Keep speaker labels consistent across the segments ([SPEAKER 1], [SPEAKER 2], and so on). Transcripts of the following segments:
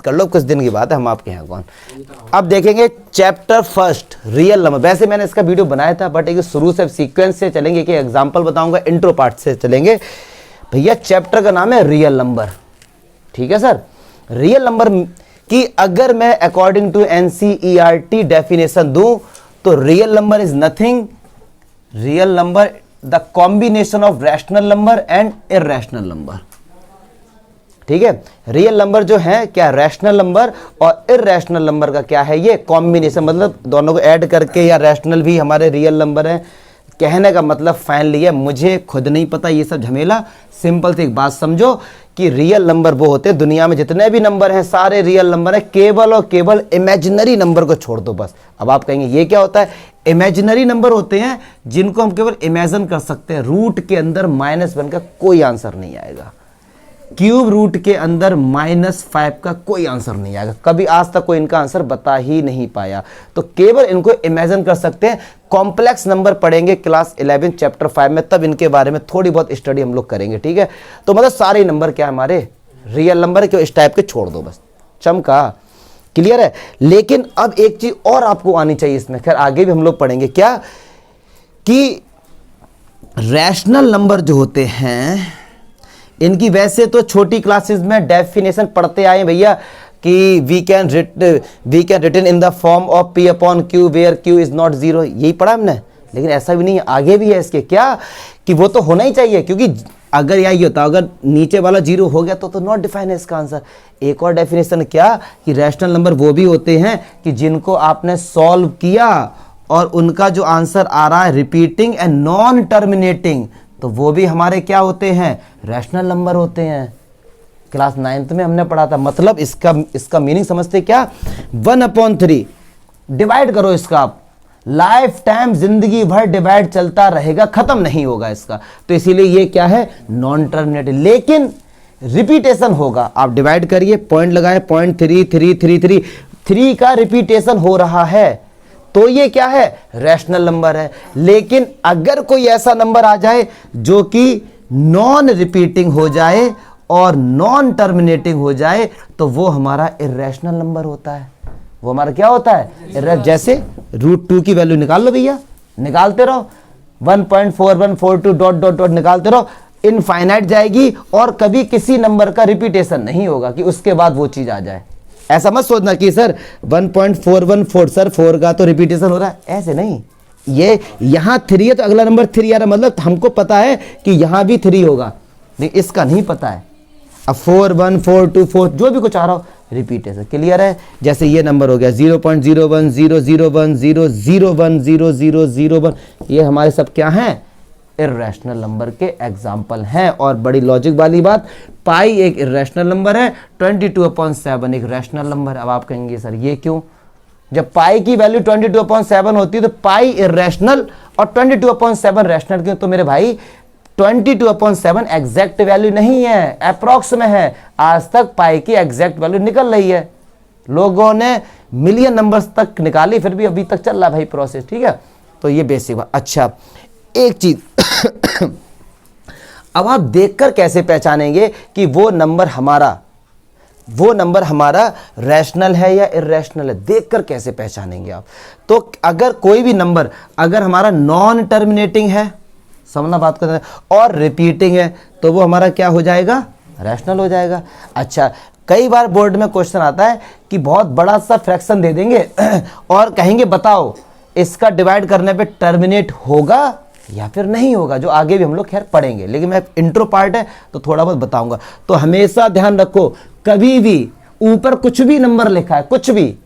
[SPEAKER 1] कर लो, कुछ दिन की बात है, हम आपके यहाँ कौन। अब देखेंगे चैप्टर फर्स्ट रियल नंबर। वैसे मैंने इसका वीडियो बनाया था बट एक शुरू से सीक्वेंस से चलेंगे, कि एग्जाम्पल बताऊंगा, इंट्रो पार्ट से चलेंगे। भैया चैप्टर का नाम है रियल नंबर, ठीक है सर। रियल नंबर की अगर मैं अकॉर्डिंग टू NCERT डेफिनेशन दूं तो real number is nothing, real number the combination of rational number and irrational number, ठीक है। रियल नंबर जो है क्या, रैशनल नंबर और इररेशनल नंबर का क्या है, ये कॉम्बिनेशन, मतलब दोनों को ऐड करके, या रैशनल भी हमारे रियल नंबर है। कहने का मतलब फाइनली है, मुझे खुद नहीं पता ये सब झमेला। सिंपल सी एक बात समझो कि रियल नंबर वो होते हैं, दुनिया में जितने भी नंबर हैं सारे रियल नंबर हैं, केवल और केवल इमेजिनरी नंबर को छोड़ दो बस। अब आप कहेंगे ये क्या होता है, इमेजिनरी नंबर होते हैं जिनको हम केवल इमेजिन कर सकते हैं। रूट के अंदर -1 का कोई आंसर नहीं आएगा, क्यूब रूट के अंदर -5 का कोई आंसर नहीं आएगा, कभी आज तक कोई इनका आंसर बता ही नहीं पाया। तो केवल इनको इमेजिन कर सकते हैं। कॉम्प्लेक्स नंबर पढ़ेंगे क्लास 11 चैप्टर 5 में, तब इनके बारे में थोड़ी बहुत स्टडी हम लोग करेंगे, ठीक है। तो मतलब सारे नंबर क्या हमारे रियल नंबर के, इस टाइप के छोड़ दो बस, चमका, क्लियर है। लेकिन अब एक चीज और आपको आनी चाहिए इसमें, खैर आगे भी हम लोग पढ़ेंगे, क्या कि रैशनल नंबर जो होते हैं इनकी वैसे तो छोटी क्लासेस में डेफिनेशन पढ़ते आए भैया, कि we can written in the form of P upon Q where Q is not zero, यही पढ़ा हमने। लेकिन ऐसा भी नहीं है, आगे भी है इसके, क्या कि वो तो होना ही चाहिए, क्योंकि अगर यही होता, अगर नीचे वाला जीरो हो गया तो नॉट डिफाइन है इसका आंसर। एक और डेफिनेशन क्या, कि रैशनल नंबर वो भी होते हैं कि जिनको आपने सॉल्व किया और उनका जो आंसर आ रहा है रिपीटिंग एंड नॉन टर्मिनेटिंग, तो वो भी हमारे क्या होते हैं, रैशनल नंबर होते हैं। क्लास 9th में हमने पढ़ा था। मतलब इसका मीनिंग समझते क्या, 1/3 डिवाइड करो इसका, आप लाइफ टाइम जिंदगी भर डिवाइड चलता रहेगा, खत्म नहीं होगा इसका। तो इसीलिए ये क्या है, नॉन टर्मिनेटिव, लेकिन रिपीटेशन होगा। आप डिवाइड करिए, पॉइंट लगाए, 0.3333 का रिपीटेशन हो रहा है, तो ये क्या है, रैशनल नंबर है। लेकिन अगर कोई ऐसा नंबर आ जाए जो कि नॉन रिपीटिंग हो जाए और नॉन टर्मिनेटिंग हो जाए, तो वो हमारा इररेशनल नंबर होता है। वो हमारा क्या होता है, जैसे √2 की वैल्यू निकाल लो भैया, निकालते रहो, 1.4142 डॉट डॉट डॉट निकालते रहो, इनफाइनाइट जाएगी और कभी किसी नंबर का रिपीटेशन नहीं होगा कि उसके बाद वो चीज आ जाए। ऐसा मत सोचना कि सर 1.414 सर 4 का तो रिपीटेशन हो रहा है, ऐसे नहीं। ये यहां 3 है तो अगला नंबर 3 आ रहा, मतलब हमको पता है कि यहां भी 3 होगा, लेकिन इसका नहीं पता है। अब 4 1 4 2 4 जो भी कुछ आ रहा हो रिपीटेशन, क्लियर है। जैसे ये नंबर हो गया 0.010010010010001, ये हमारे सब क्या हैं, इररेशनल नंबर के एग्जाम्पल हैं। और बड़ी लॉजिक वाली बात, पाई एक इररेशनल नंबर है, 22/7 एक रैशनल नंबर। अब आप कहेंगे सर ये क्यों, जब पाई की वैल्यू 22/7 होती है तो पाई इररेशनल और 22/7 रैशनल क्यों। तो मेरे भाई 22/7 एग्जैक्ट वैल्यू नहीं है, अप्रॉक्स में है। आज तक पाई की एग्जैक्ट वैल्यू निकल रही है, लोगों ने मिलियन नंबर्स तक निकाली, फिर भी अभी तक चल रहा है भाई प्रोसेस, ठीक है। तो ये बेसिक बात। अच्छा एक चीज अब आप देखकर कैसे पहचानेंगे कि वो नंबर हमारा रैशनल है या इररेशनल है, देखकर कैसे पहचानेंगे आप। तो अगर कोई भी नंबर अगर हमारा नॉन टर्मिनेटिंग है, समझना बात कर रहे हैं, और रिपीटिंग है, तो वो हमारा क्या हो जाएगा, रैशनल हो जाएगा। अच्छा कई बार बोर्ड में क्वेश्चन आता है कि बहुत बड़ा सा फ्रैक्शन दे देंगे और कहेंगे बताओ इसका डिवाइड करने पे टर्मिनेट होगा या फिर नहीं होगा, जो आगे भी हम लोग खैर पढ़ेंगे, लेकिन मैं इंट्रो पार्ट है तो थोड़ा बहुत बताऊंगा। तो हमेशा ध्यान रखो, कभी भी ऊपर कुछ भी नंबर लिखा है, कुछ भी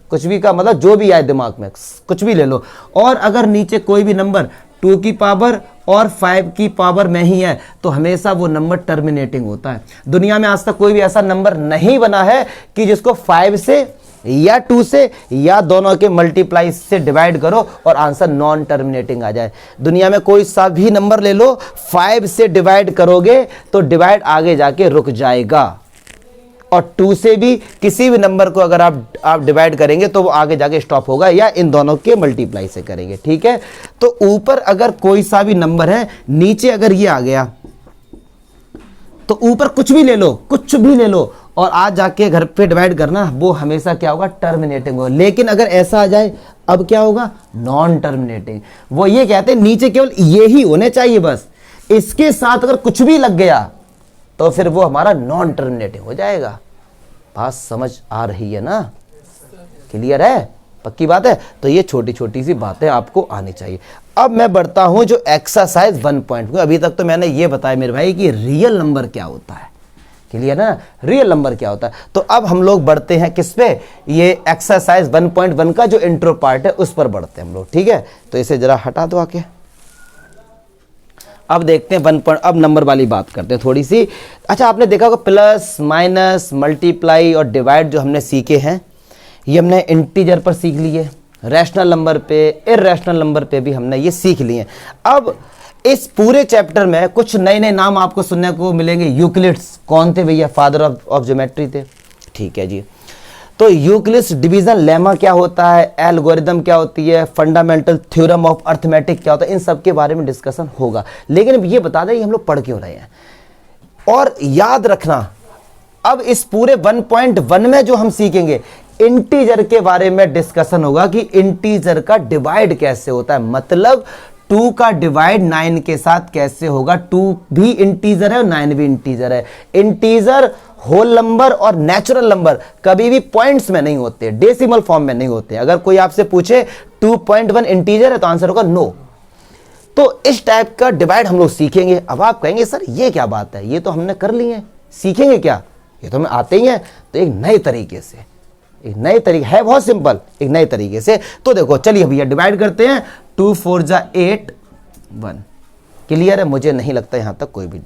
[SPEAKER 1] का मतलब जो भी आए दिमाग में, कुछ भी ले लो, और अगर नीचे कोई भी नंबर 2 की पावर और 5 की पावर में ही है, तो हमेशा वो नंबर टर्मिनेटिंग होता है। दुनिया में आज तक कोई भी ऐसा नंबर नहीं बना है कि जिसको 5 से या 2 से या दोनों के मल्टीप्लाई से डिवाइड करो और आंसर नॉन टर्मिनेटिंग आ जाए। दुनिया में कोई सा भी नंबर ले लो, 5 से डिवाइड करोगे तो डिवाइड आगे जाके रुक जाएगा, और 2 से भी किसी भी नंबर को अगर आप डिवाइड करेंगे तो वो आगे जाके स्टॉप होगा, या इन दोनों के मल्टीप्लाई से करेंगे, ठीक है। तो ऊपर अगर कोई सा भी नंबर है, नीचे अगर ये आ गया तो ऊपर कुछ भी ले लो और आज जाके घर पे डिवाइड करना, वो हमेशा क्या होगा, टर्मिनेटिंग होगा। लेकिन अगर ऐसा आ जाए अब क्या होगा, नॉन टर्मिनेटिंग। वो ये कहते हैं नीचे केवल ये ही होने चाहिए बस, इसके साथ अगर कुछ भी लग गया तो फिर वो हमारा नॉन टर्मिनेटिंग हो जाएगा। बात समझ आ रही है ना, क्लियर है, पक्की बात है। तो ये छोटी छोटी सी बातें आपको आनी चाहिए। अब मैं बढ़ता हूं जो एक्सरसाइज 1.2। अभी तक तो मैंने ये बताया मेरे भाई कि रियल नंबर क्या होता है, क्लियर ना, रियल नंबर क्या होता है। तो अब हम लोग बढ़ते हैं किस पे, ये एक्सरसाइज 1.1 का जो इंट्रो पार्ट है उस पर बढ़ते हैं हम लोग, ठीक है। तो इसे जरा हटा दो आके। अब देखते हैं अब नंबर वाली बात करते हैं थोड़ी सी। अच्छा, आपने देखा होगा प्लस माइनस मल्टीप्लाई और डिवाइड जो हमने सीखे हैं, ये हमने इंटीजर पर सीख लिए, रैशनल नंबर पे, इररेशनल नंबर पे भी हमने ये सीख लिए। अब इस पूरे चैप्टर में कुछ नए नए नाम आपको सुनने को मिलेंगे। यूक्लिड्स कौन थे भैया, फादर ऑफ ज्योमेट्री थे, ठीक है जी। तो यूक्लिड्स डिवीजन लेमा क्या होता है, एल्गोरिदम क्या होती है, फंडामेंटल थ्योरम ऑफ अर्थमेटिक क्या होता है, इन सब के बारे में डिस्कशन होगा। लेकिन ये बता दें हम लोग पढ़ क्यों रहे हैं। और याद रखना, अब इस पूरे 1.1 में जो हम सीखेंगे इंटीजर के बारे में डिस्कशन होगा कि इंटीजर का डिवाइड कैसे होता है, मतलब 2 का डिवाइड 9 के साथ कैसे होगा। 2 भी इंटीजर है और 9 भी इंटीजर है। इंटीजर होल नंबर और नेचुरल नंबर कभी भी पॉइंट्स में नहीं होते, डेसिमल फॉर्म में नहीं होते। अगर कोई आपसे पूछे 2.1 इंटीजर है तो आंसर होगा नो। तो इस टाइप का डिवाइड हम लोग सीखेंगे। अब आप कहेंगे सर ये क्या बात है, ये तो हमने कर ली है, सीखेंगे क्या, ये तो हमें आते ही है। तो एक नए तरीके से, एक नए तरीके है, बहुत सिंपल, एक नए तरीके से। तो देखो चलिए भैया डिवाइड करते हैं। 2 4 जा 8 1, क्लियर है। मुझे नहीं लगता यहां तक कोई भी,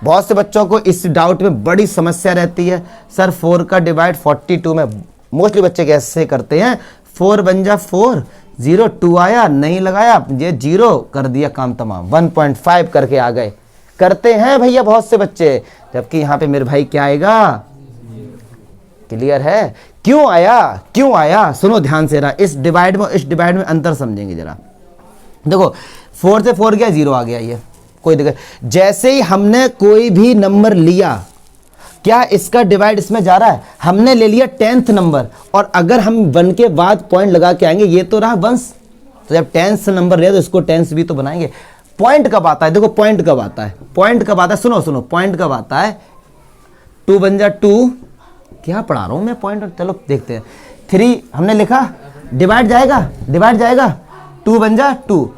[SPEAKER 1] बहुत से बच्चों को इस डाउट में बड़ी समस्या रहती है, सर 4 का डिवाइड 42 में। मोस्टली बच्चे कैसे करते हैं, 4 बन जा 4, 0 2 आया, नहीं लगाया, ये 0 कर दिया, काम तमाम, 1.5 करके आ गए। करते हैं भैया बहुत से बच्चे, जबकि यहां पे मेरे भाई क्या आएगा, क्लियर है। क्यों आया, क्यों आया, सुनो ध्यान से रहा। इस डिवाइड में अंतर समझेंगे जरा। देखो 4 से 4 गया, 0 आ गया, ये कोई दिक्कत। जैसे ही हमने कोई भी नंबर लिया, क्या इसका डिवाइड इसमें जा रहा है, हमने ले लिया 10th नंबर, और अगर हम 1 के बाद पॉइंट लगा के आएंगे, ये तो रहा 1, तो जब 10th नंबर लिया तो इसको 10th भी तो बनाएंगे। पॉइंट कब आता है, देखो पॉइंट कब आता है, पॉइंट कब आता है, सुनो सुनो, पॉइंट कब आता है, 2 बन जा 2, क्या पढ़ा रहा हूं मैं, पॉइंट। चलो देखते हैं, 3 हमने लिखा, डिवाइड जाएगा, डिवाइड जाएगा, 2 बन जा 2।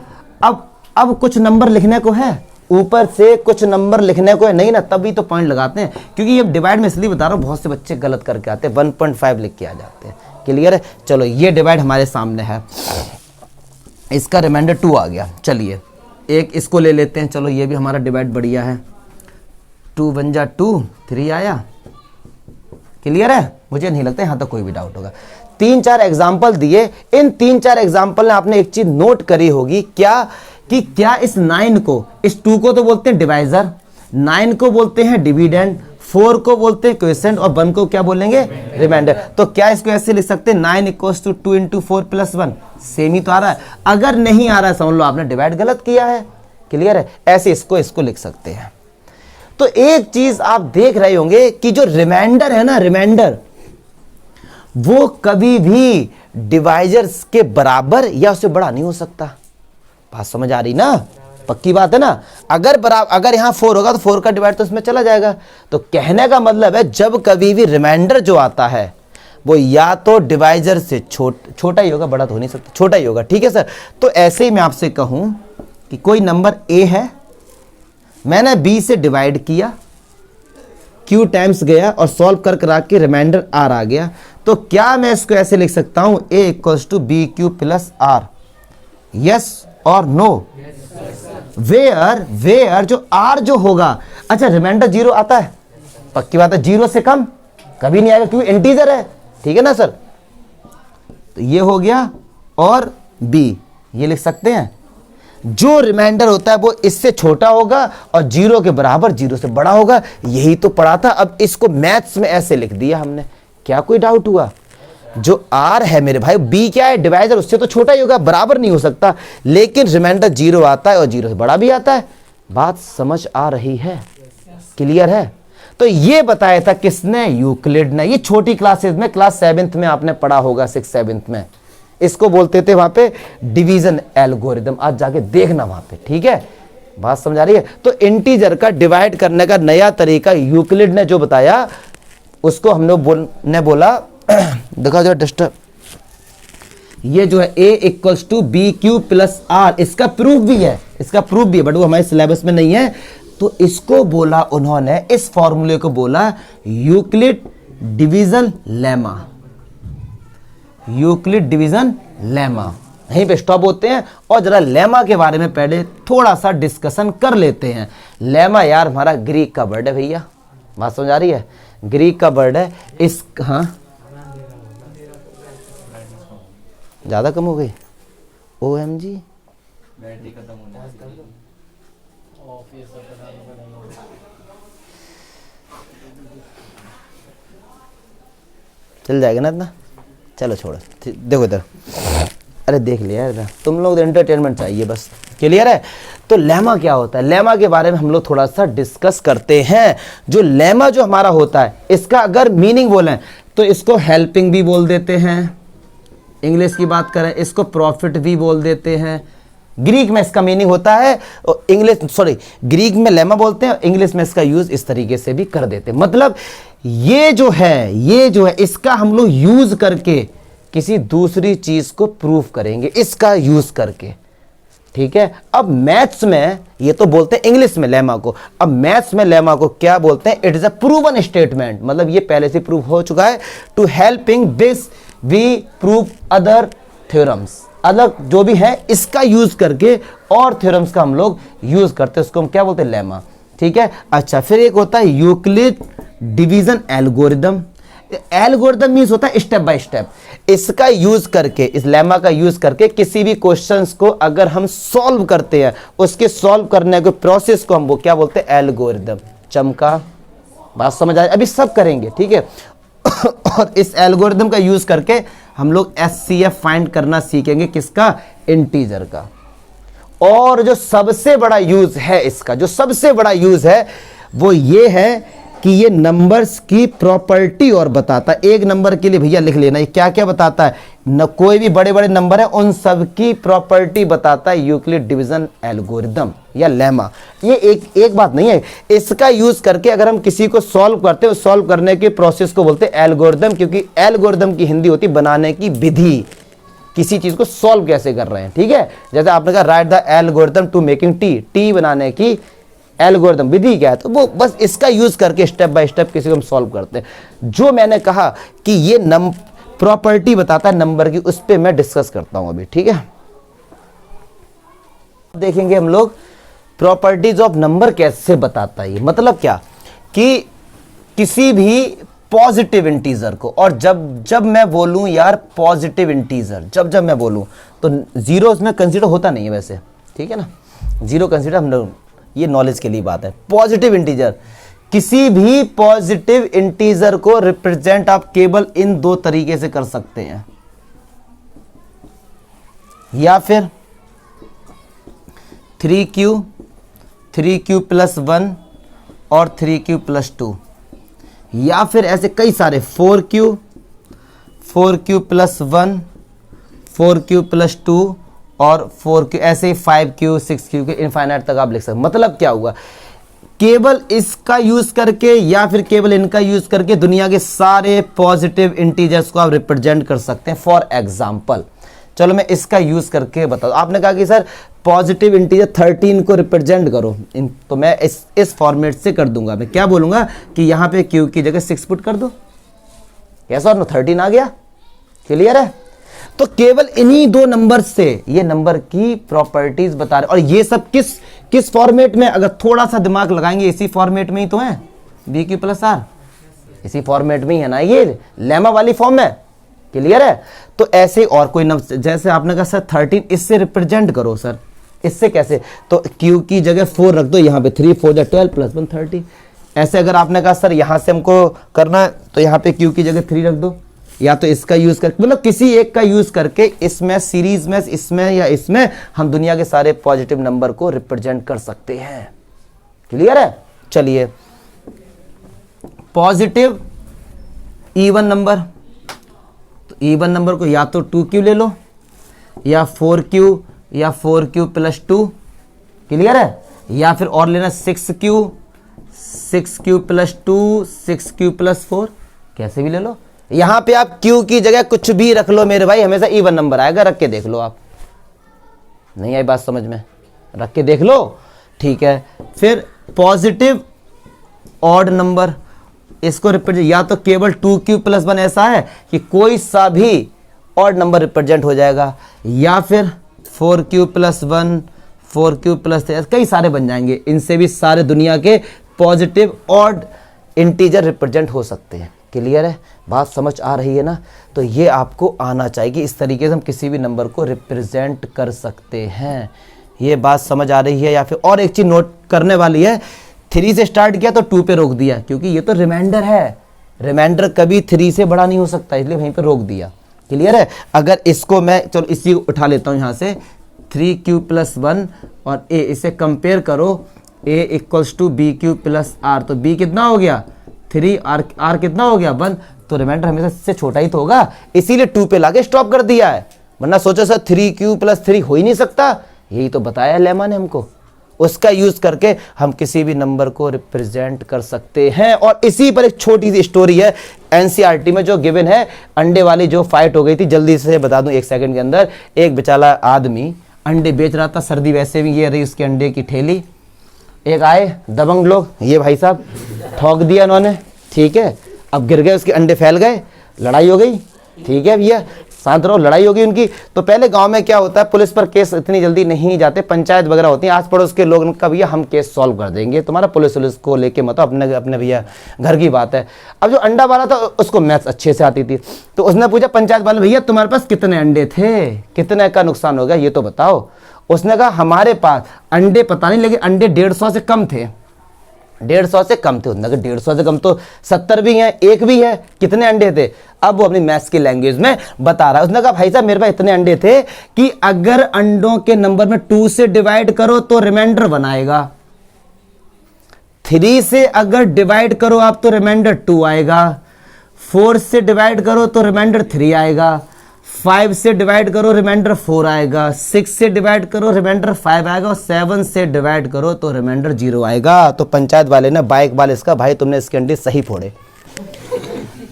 [SPEAKER 1] अब कुछ नंबर लिखने को है, ऊपर से कुछ नंबर लिखने को है, नहीं ना, तभी तो पॉइंट लगाते हैं। क्योंकि ये डिवाइड में इसलिए बता रहा हूं, बहुत से बच्चे गलत करके आते हैं, 1.5 लिख के आ जाते हैं, क्लियर है। चलो ये डिवाइड हमारे सामने है, इसका रिमाइंडर 2 आ गया। चलिए एक इसको ले लेते हैं, चलो ये भी हमारा डिवाइड बढ़िया है। 2 बन जा 2, 3 आया, क्लियर है। मुझे नहीं लगता यहां तक कोई भी डाउट होगा। 3-4 एग्जाम्पल दिए, इन 3-4 एग्जाम्पल में आपने एक चीज नोट करी होगी, क्या कि क्या इस 9 को, इस 2 को तो बोलते हैं डिवाइजर, 9 को बोलते हैं डिविडेंड, 4 को बोलते हैं क्वोशिएंट, और 1 को क्या बोलेंगे, रिमाइंडर। तो क्या इसको ऐसे लिख सकते हैं, 9 = 2 × 4 + 1, सेम ही तो आ रहा है। अगर नहीं आ रहा है समझ लो आपने डिवाइड गलत किया है, क्लियर है। ऐसे इसको लिख सकते हैं। तो एक चीज आप देख रहे होंगे कि जो रिमाइंडर है ना, रिमाइंडर वो कभी भी डिवाइजर्स के बराबर या उससे बड़ा नहीं हो सकता। बात समझ आ रही ना, पक्की बात है ना। अगर यहां 4 होगा तो 4 का डिवाइड तो इसमें चला जाएगा। तो कहने का मतलब है जब कभी भी रिमाइंडर जो आता है वो या तो डिवाइजर से छोटा ही होगा, बड़ा तो हो नहीं सकता, छोटा ही होगा, ठीक है सर। तो ऐसे ही मैं आपसे कहूं कि कोई नंबर a है, मैंने b से डिवाइड किया, q टाइम्स गया और सॉल्व कर करा के रिमाइंडर r आ गया। तो क्या मैं इसको ऐसे लिख सकता हूं, a = bq + r, यस और नो। वेयर जो r जो होगा, अच्छा रिमाइंडर 0 आता है, पक्की बात है, 0 से कम कभी नहीं आएगा क्योंकि इंटीजर है, ठीक है ना सर। तो ये हो गया, और b ये लिख सकते हैं, जो रिमाइंडर होता है वो इससे छोटा होगा और 0 के बराबर 0 से बड़ा होगा। यही तो पढ़ा था। अब इसको मैथ्स में ऐसे लिख दिया हमने, क्या कोई डाउट हुआ। जो r है मेरे भाई, b क्या है, डिवाइजर, उससे तो छोटा ही होगा, बराबर नहीं हो सकता। लेकिन रिमाइंडर 0 आता है और 0 से बड़ा भी आता है। बात समझ आ रही है, क्लियर है। तो ये बताया था किसने? यूक्लिड ने। ये छोटी क्लासेस में, क्लास 7th में आपने पढ़ा होगा, 6th-7th में। इसको बोलते थे वहां पे डिवीजन एल्गोरिदम। आज जाके देखना वहां पे, ठीक है? बात समझ आ रही है? तो इंटीजर का डिवाइड करने का नया तरीका यूक्लिड ने जो बताया, उसको हम लोग ने बोला देखा जो डिस्टर्ब, ये जो है a equals to B Q plus r, इसका प्रूफ भी है, इसका प्रूफ भी है, बट वो हमारे सिलेबस में नहीं है। तो इसको बोला उन्होंने, इस फॉर्मूले को बोला Euclid division lemma. Euclid division lemma. यहीं पे स्टॉप होते हैं और जरा लेमा के बारे में पहले थोड़ा सा डिस्कशन कर लेते हैं। लेमा यार हमारा ग्रीक का वर्ड है भैया, बात समझ आ रही है? ग्रीक का वर्ड है। इस हाँ ज्यादा कम हो गई, OMG बैटरी खत्म होने चल जाएगा ना इतना, चलो छोड़ो। देखो इधर, अरे देख लिया इधर, तुम लोग एंटरटेनमेंट चाहिए बस, क्लियर है? तो लेमा क्या होता है, लेमा के बारे में हम लोग थोड़ा सा डिस्कस करते हैं। जो लेमा जो हमारा होता है, इसका अगर मीनिंग बोलें तो इसको हेल्पिंग भी बोल देते हैं, इंग्लिश की बात करें इसको प्रॉफिट भी बोल देते हैं। ग्रीक में इसका मीनिंग होता है, ग्रीक में लेमा बोलते हैं, इंग्लिश में इसका यूज इस तरीके से भी कर देते हैं। मतलब ये जो है इसका हम लोग यूज करके किसी दूसरी चीज को प्रूफ करेंगे, इसका यूज करके, ठीक है? अब मैथ्स में ये तो बोलते हैं इंग्लिश में लेमा को, अब मैथ्स में लेमा को क्या बोलते हैं? It is a proven statement. मतलब ये पहले से प्रूव हो चुका है। To helping this we prove other theorems, अलग जो भी है इसका यूज करके और थ्योरम्स का हम लोग यूज करते हैं, उसको हम क्या बोलते हैं? लेमा, ठीक है? अच्छा, फिर एक होता है Euclid division algorithm. Algorithm means होता है स्टेप बाय स्टेप। इसका यूज करके, इस लेमा का यूज करके किसी भी क्वेश्चंस को अगर हम सॉल्व करते हैं, उसके सॉल्व करने के प्रोसेस को हम वो क्या बोलते हैं? एल्गोरिदम। चमका, बात समझ आए? अभी सब करेंगे, ठीक है? और इस एल्गोरिदम का यूज करके हम लोग SCF फाइंड करना सीखेंगे, किसका? इंटीजर का। और जो सबसे बड़ा यूज है इसका, जो सबसे बड़ा यूज है वो ये है कि ये नंबर्स की प्रॉपर्टी और बताता है। एक नंबर के लिए भैया लिख लेना, ये क्या क्या बताता है? न कोई भी बड़े बड़े नंबर है उन सब की प्रॉपर्टी बताता है यूक्लिड डिवीजन एल्गोरिदम या लेमा। ये एक बात नहीं है, इसका यूज करके अगर हम किसी को सॉल्व करते हैं, सॉल्व करने के प्रोसेस को बोलते हैं एल्गोरिदम, क्योंकि एल्गोरिदम की हिंदी होती बनाने की विधि, किसी चीज को सॉल्व कैसे कर रहे हैं, ठीक है? जैसे आपने कहा write the algorithm to making tea बनाने की एल्गोरिदम विधि क्या है, तो वो बस इसका यूज करके स्टेप बाय स्टेप किसी को हम सॉल्व करते हैं। जो मैंने कहा कि ये प्रॉपर्टी बताता है नंबर की, उस पे मैं डिस्कस करता हूं अभी, ठीक है? देखेंगे हम लोग प्रॉपर्टीज ऑफ नंबर कैसे बताता है। ये मतलब क्या कि किसी भी पॉजिटिव इंटीजर को, और जब मैं बोलूं यार पॉजिटिव इंटीजर, जब मैं बोलूं तो जीरो इसमें कंसीडर होता नहीं है वैसे, ठीक है ना? जीरो कंसीडर हम लोग, ये नॉलेज के लिए बात है। पॉजिटिव इंटीजर, किसी भी पॉजिटिव इंटीजर को रिप्रेजेंट आप केवल इन दो तरीके से कर सकते हैं, या फिर 3q प्लस 1 और 3q प्लस 2, या फिर ऐसे कई सारे 4q प्लस 1, 4q प्लस 2 और 4q, ऐसे 5q 6q के इनफाइनाइट तक आप लिख सकते। मतलब क्या हुआ? केवल इसका यूज करके या फिर केवल इनका यूज करके दुनिया के सारे पॉजिटिव इंटीजर्स को आप रिप्रेजेंट कर सकते हैं। फॉर एग्जांपल, चलो मैं इसका यूज करके बताऊं। आपने कहा कि सर पॉजिटिव इंटीजर 13 को रिप्रेजेंट करो, तो मैं इस फॉर्मेट से कर दूंगा। मैं क्या बोलूंगा कि यहां पे q की जगह 6 पुट कर दो, कैसा? और 13 आ गया, क्लियर है? तो केवल इन्हीं दो नंबर से ये नंबर की प्रॉपर्टीज बता रहे। और ये सब किस फॉर्मेट में? अगर थोड़ा सा दिमाग लगाएंगे, इसी फॉर्मेट में ही तो है, BQ प्लस R, इसी फॉर्मेट में ही है ना, ये लेमा वाली फॉर्म में, क्लियर है? तो ऐसे और कोई नंबर, जैसे आपने कहा सर 13 इससे रिप्रेजेंट करो, सर इससे कैसे? तो Q की जगह 4 रख दो, यहाँ पे 3 4 12 प्लस 1 30। ऐसे अगर आपने कहा सर यहां से हमको करना है, तो यहाँ पे Q की जगह 3 रख दो, या तो इसका यूज करके, मतलब किसी एक का यूज करके इसमें सीरीज में, इसमें या इसमें हम दुनिया के सारे पॉजिटिव नंबर को रिप्रेजेंट कर सकते हैं। क्लियर है? चलिए पॉजिटिव इवन नंबर, तो इवन नंबर को या तो 2q ले लो या 4q या 4q प्लस 2, क्लियर है, या फिर और लेना 6q प्लस 2, 6q प्लस 4, कैसे भी ले लो। यहां पे आप q की जगह कुछ भी रख लो मेरे भाई, हमेशा इवन नंबर आएगा, रख के देख लो आप। नहीं आई बात समझ में, रख के देख लो, ठीक है। फिर पॉजिटिव ऑड नंबर, इसको रिप्रेजेंट या तो केवल 2q प्लस 1 ऐसा है कि कोई सा भी ऑड नंबर रिप्रेजेंट हो जाएगा, या फिर 4q प्लस 1, 4q प्लस 3, कई सारे बन जाएंगे, इनसे भी सारे दुनिया के पॉजिटिव ऑड इंटीजर रिप्रेजेंट हो सकते हैं। क्लियर है, बात समझ आ रही है ना। तो ये आपको आना चाहिए कि इस तरीके से हम किसी भी नंबर को रिप्रेजेंट कर सकते हैं। ये बात समझ आ रही है। या फिर और एक चीज़ नोट करने वाली है, 3 से स्टार्ट किया तो 2 पे रोक दिया, क्योंकि ये तो रिमाइंडर है, रिमाइंडर कभी 3 से बड़ा नहीं हो सकता, इसलिए वहीं पे रोक दिया। क्लियर है। अगर इसको मैं चलो इसी को उठा लेता हूँ यहाँ से, 3q प्लस 1 और a, इसे कंपेयर करो, a equals to B Q plus r, तो b कितना हो गया 3, r कितना हो गया 1, तो रिमाइंडर हमेशा इससे छोटा ही तो होगा, इसीलिए 2 पे लाके स्टॉप कर दिया है। वरना सोचो सर 3q प्लस 3 हो ही नहीं सकता, यही तो बताया लेमा ने हमको। उसका यूज करके हम किसी भी नंबर को रिप्रेजेंट कर सकते हैं। और इसी पर एक छोटी सी स्टोरी है एनसीईआरटी में जो गिवन है, अंडे वाली जो फाइट हो गई थी, जल्दी से बता दूं 1 सेकंड के अंदर। एक बेचारा आदमी अंडे बेच रहा था, सर्दी वैसे भी ये रही उसके अंडे की ठेली, एक आए दबंग लोग, ये भाई साहब ठोक दिया उन्होंने, ठीक है, अब गिर गए, उसके अंडे फैल गए, लड़ाई हो गई, ठीक है भैया शांत रहो, लड़ाई होगी उनकी। तो पहले गांव में क्या होता है, पुलिस पर केस इतनी जल्दी नहीं जाते, पंचायत वगैरह होती है, आस पड़ोस के लोग का भैया हम केस सॉल्व कर देंगे, तुम्हारा पुलिस को लेके मत, अपने अपने भैया घर की बात है। अब जो अंडा वाला था उसको मैथ्स अच्छे से आती थी, तो उसने पूछा पंचायत वाले, भैया तुम्हारे पास कितने अंडे थे, कितने का नुकसान हो गया ये तो बताओ। उसने कहा हमारे पास अंडे पता नहीं, लेकिन अंडे 150 से कम थे, 150 से कम थे। उसने कहा 150 से कम तो 70 भी हैं, एक भी है, कितने अंडे थे। अब वो अपनी मैथ्स की लैंग्वेज में बता रहा है। उसने कहा भाई साहब मेरे पास इतने अंडे थे कि अगर अंडों के नंबर में 2 से डिवाइड करो तो रिमाइंडर बनाएगा, 3 से अगर डिवाइड करो आप तो रिमाइंडर 2 आएगा, 4 से डिवाइड करो तो रिमाइंडर 3 आएगा, 5 से डिवाइड करो रिमाइंडर 4 आएगा, 6 से डिवाइड करो रिमाइंडर 5 आएगा, और 7 से डिवाइड करो तो रिमाइंडर 0 आएगा। तो पंचायत वाले ने बाइक वाले इसका, भाई तुमने इसके अंडे सही फोड़े।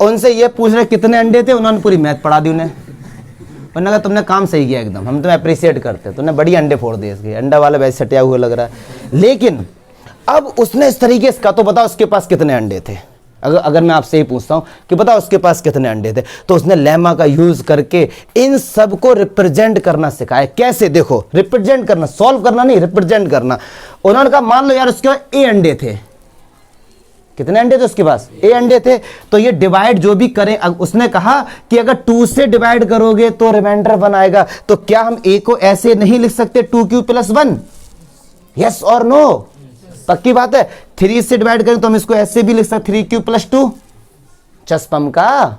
[SPEAKER 1] उनसे ये पूछ रहे कितने अंडे थे, उन्होंने पूरी मैथ पढ़ा दी उन्हें। उन्होंने कहा तुमने काम सही किया एकदम, हम तुम्हें अप्रिशिएट करते, तुमने बड़ी अंडे फोड़ दिए इसके, अंडा वाला वैसे सटिया हुआ लग रहा है। लेकिन अब उसने इस तरीके से कहा, तो बताओ उसके पास कितने अंडे थे। अगर मैं आपसे ही पूछता हूं कि बताओ उसके पास कितने अंडे थे, तो उसने लेमा का यूज करके इन सब को रिप्रेजेंट करना सिखाया। कैसे, देखो रिप्रेजेंट करना, सॉल्व करना नहीं, रिप्रेजेंट करना। उन्होंने कहा मान लो यार उसके पास ए अंडे थे, कितने अंडे थे उसके पास, ए अंडे थे, तो ये डिवाइड जो भी करें, उसने कहा कि अगर 2 से डिवाइड करोगे तो रिमाइंडर 1 आएगा, तो क्या हम ए को ऐसे नहीं लिख सकते 2q प्लस 1, यस और नो, पक्की बात है। 3 से डिवाइड करें तो हम इसको ऐसे भी लिख सकते 3q प्लस 2, चस्पम का,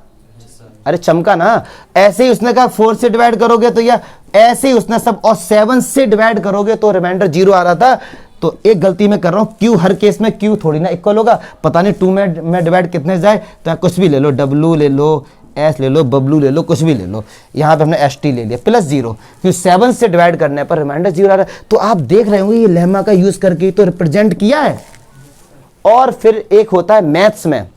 [SPEAKER 1] अरे चमका ना। ऐसे ही उसने कहा 4 से डिवाइड करोगे तो, या ऐसे ही उसने सब, और 7 से डिवाइड करोगे तो रिमाइंडर 0 आ रहा था। तो एक गलती मैं कर रहा हूं, q हर केस में q थोड़ी ना इक्वल होगा, पता नहीं 2 में डिवाइड कितने जाए, तो कुछ भी ले लो, w ले लो, s ले लो, बबलू ले लो, कुछ भी ले लो, यहाँ पे हमने st ले लिया प्लस 0, क्योंकि 7 से डिवाइड करने पर रिमाइंडर 0 आ रहा है। तो आप देख रहे होंगे ये लेमा का यूज करके तो रिप्रेजेंट किया है। और फिर एक होता है मैथ्स में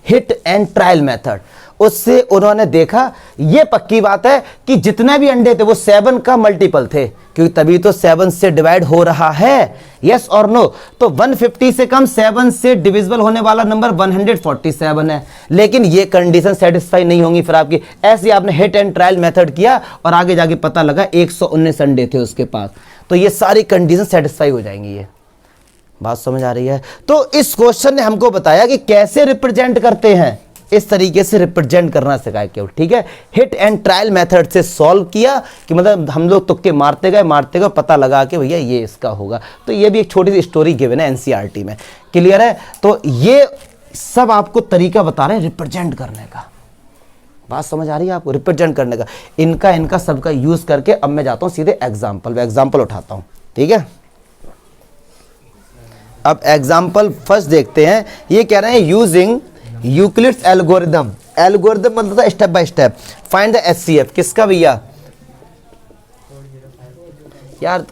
[SPEAKER 1] हिट एंड ट्रायल मेथड, उससे उन्होंने देखा, ये पक्की बात है कि जितने भी अंडे थे वो 7 का मल्टीपल थे, क्योंकि तभी तो 7 से डिवाइड हो रहा है, यस और नो। तो 150 से कम 7 से डिविजिबल होने वाला नंबर 147 है, लेकिन ये कंडीशन सेटिस्फाई नहीं होंगी फिर आपकी। ऐसे आपने हिट एंड ट्रायल मेथड किया और आगे जाके पता लगा 119 अंडे थे उसके पास, तो ये सारी कंडीशन सेटिस्फाई हो जाएंगी। ये बात समझ आ रही है। तो इस क्वेश्चन ने हमको बताया कि कैसे रिप्रेजेंट करते हैं, इस तरीके से रिप्रेजेंट करना सिखाया केवल, ठीक है। हिट एंड ट्रायल मेथड से सॉल्व किया कि मतलब हम लोग तुक्के मारते गए, पता लगा कि भैया ये इसका होगा। तो ये भी एक छोटी सी स्टोरी गिवन है एनसीईआरटी में, क्लियर है। तो ये सब आपको तरीका बता रहे हैं रिप्रेजेंट करने का। बात समझ आ रही है आपको, रिप्रेजेंट करने का, इनका सबका यूज करके। अब मैं जाता हूं सीधे एग्जाम्पल उठाता हूं, ठीक है। अब एग्जाम्पल फर्स्ट देखते हैं। ये कह रहे हैं यूजिंग यूक्लिड्स एल्गोरिदम। एल्गोरिदम मतलब था step by step. Find the HCF. किसका भैया? यार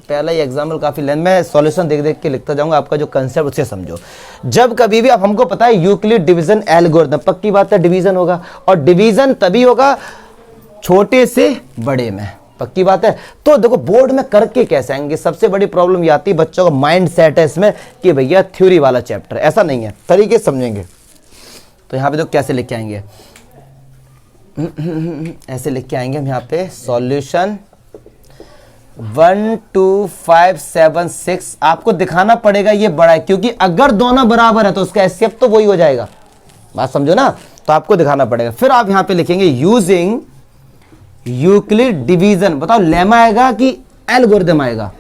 [SPEAKER 1] पहला ही एग्जाम्पल काफी लेंथ, मैं सॉल्यूशन देख देख के लिखता जाऊंगा, आपका जो कंसेप्ट उसे समझो। जब कभी भी, अब हमको पता है यूक्लिड डिवीजन एल्गोरिदम, पक्की बात है डिवीजन होगा, और डिवीजन तभी होगा छोटे से बड़े में, पक्की बात है। तो देखो बोर्ड में करके कैसे आएंगे, सबसे बड़ी प्रॉब्लम ये आती है बच्चों का माइंड सेट है इसमें कि भैया थ्योरी वाला चैप्टर, ऐसा नहीं है, तरीके समझेंगे। तो यहाँ पे तो कैसे लिख के आएंगे, ऐसे लिख के आएंगे हम यहाँ पे सॉल्यूशन 1 2 5 7 6। आपको दिखाना पड़ेगा ये बड़ा है, क्योंकि अगर दोनों बराबर है तो उसका एचसीएफ तो वही हो जाएगा, बात समझो ना। तो आपको दिखाना पड़ेगा। फिर आप यहां पे लिखेंगे यूजिंग यूक्लिड डिवीजन। बताओ लेमा आएगा कि एल्गोरिदम आएगा?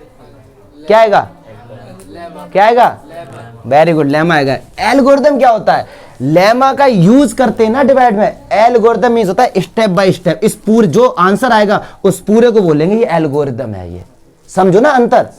[SPEAKER 1] क्या आएगा? क्या आएगा? वेरी गुड, लेमा आएगा। एल्गोरिदम क्या होता है? लेमा का यूज करते हैं ना डिवाइड में। एल्गोरिदम मींस होता है स्टेप बाय स्टेप। इस पूरे जो आंसर आएगा उस पूरे को बोलेंगे ये एल्गोरिदम है। ये समझो ना अंतर।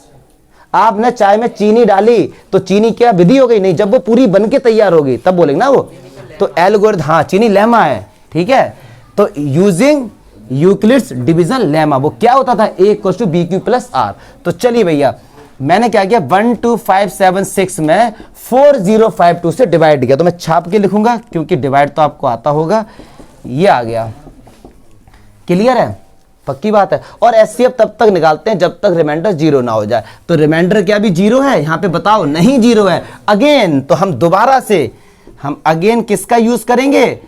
[SPEAKER 1] आपने चाय में चीनी डाली तो चीनी क्या विधि हो गई? नहीं, जब वो पूरी बन के तैयार होगी तब बोलेंगे ना वो। तो एल्गोरिदम, हाँ चीनी लेमा है, ठीक है। तो यूजिंग यूक्लिड्स डिवीजन लेमा, वो क्या होता था? A = BQ + R। तो चलिए भैया, मैंने क्या किया 1 2 5 7 6 में 4052 से डिवाइड किया। तो मैं छाप के लिखूंगा क्योंकि डिवाइड तो आपको आता होगा। ये आ गया, क्लियर है, पक्की बात है। और एचसीएफ तब तक निकालते हैं जब तक रिमाइंडर 0 ना हो जाए। तो रिमाइंडर क्या भी 0 है? यहां पे बताओ नहीं 0 है। अगेन तो हम दोबारा से अगेन किसका यूज करेंगे?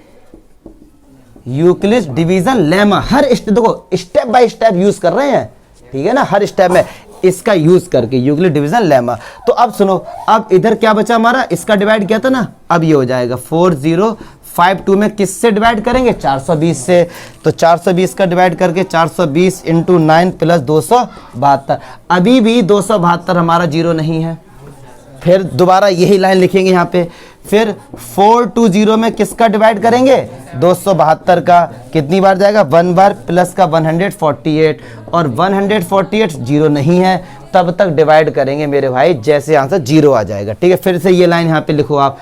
[SPEAKER 1] Euclid's division lemma. हर देखो स्टेप बाय स्टेप यूज कर रहे हैं, ठीक है ना, हर स्टेप में इसका यूज करके यूक्लिड डिवीजन लेमा। तो अब सुनो, अब इधर क्या बचा हमारा? इसका डिवाइड किया था ना, अब ये हो जाएगा 4052 में किससे डिवाइड करेंगे? 420 से। तो 420 का डिवाइड करके 420 × 9 + 272। अभी भी 272 हमारा 0 नहीं है। फिर दोबारा यही लाइन लिखेंगे यहाँ पे। फिर 420 में किसका डिवाइड करेंगे? 272 का। कितनी बार जाएगा? 1 बार, प्लस का 148, और 148 0 नहीं है, तब तक डिवाइड करेंगे मेरे भाई जैसे आंसर 0 आ जाएगा, ठीक है। फिर से ये लाइन यहाँ पे लिखो आप,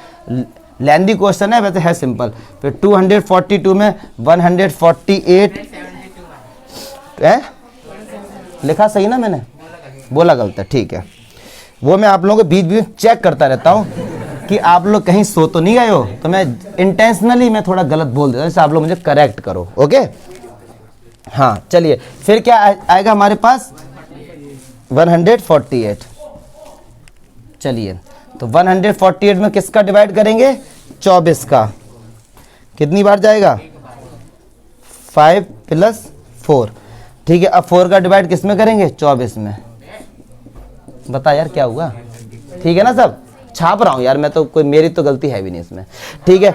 [SPEAKER 1] लेंदी क्वेश्चन है वैसे है सिंपल। फिर 242 में 148 है, लिखा सही ना मैंने? बोला गलत है, ठीक है। वो मैं आप लोगों को बीच बीच में चेक करता रहता हूँ कि आप लोग कहीं सो तो नहीं गए हो, तो मैं इंटेंशनली मैं थोड़ा गलत बोल देता हूँ, इससे आप लोग मुझे करेक्ट करो, ओके। हाँ चलिए, फिर क्या आएगा हमारे पास? 148। चलिए, तो 148 में किसका डिवाइड करेंगे? 24 का। कितनी बार जाएगा? 5 + 4, ठीक है। अब 4 का डिवाइड किस में करेंगे? 24 में। बता यार क्या हुआ? ठीक है ना, सब छाप रहा हूं यार मैं तो, कोई मेरी तो गलती है भी नहीं इसमें, ठीक है।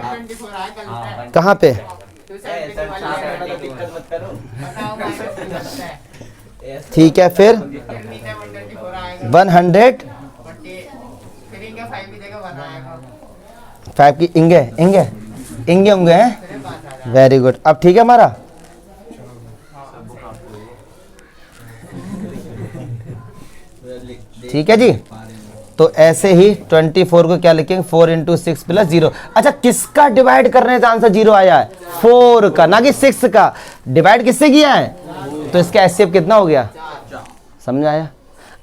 [SPEAKER 1] कहाँ पे? ठीक है, फिर 105 की इंगे इंगे इंगे उंगे हैं, वेरी गुड। अब ठीक है हमारा, ठीक है जी। तो ऐसे ही 24 को क्या लिखेंगे? 4 × 6 + 0। अच्छा, किसका डिवाइड करने से आंसर 0 आया है? 4 का, ना कि 6 का। डिवाइड किससे किया है? तो इसका एचसीएफ कितना हो गया? समझ आया?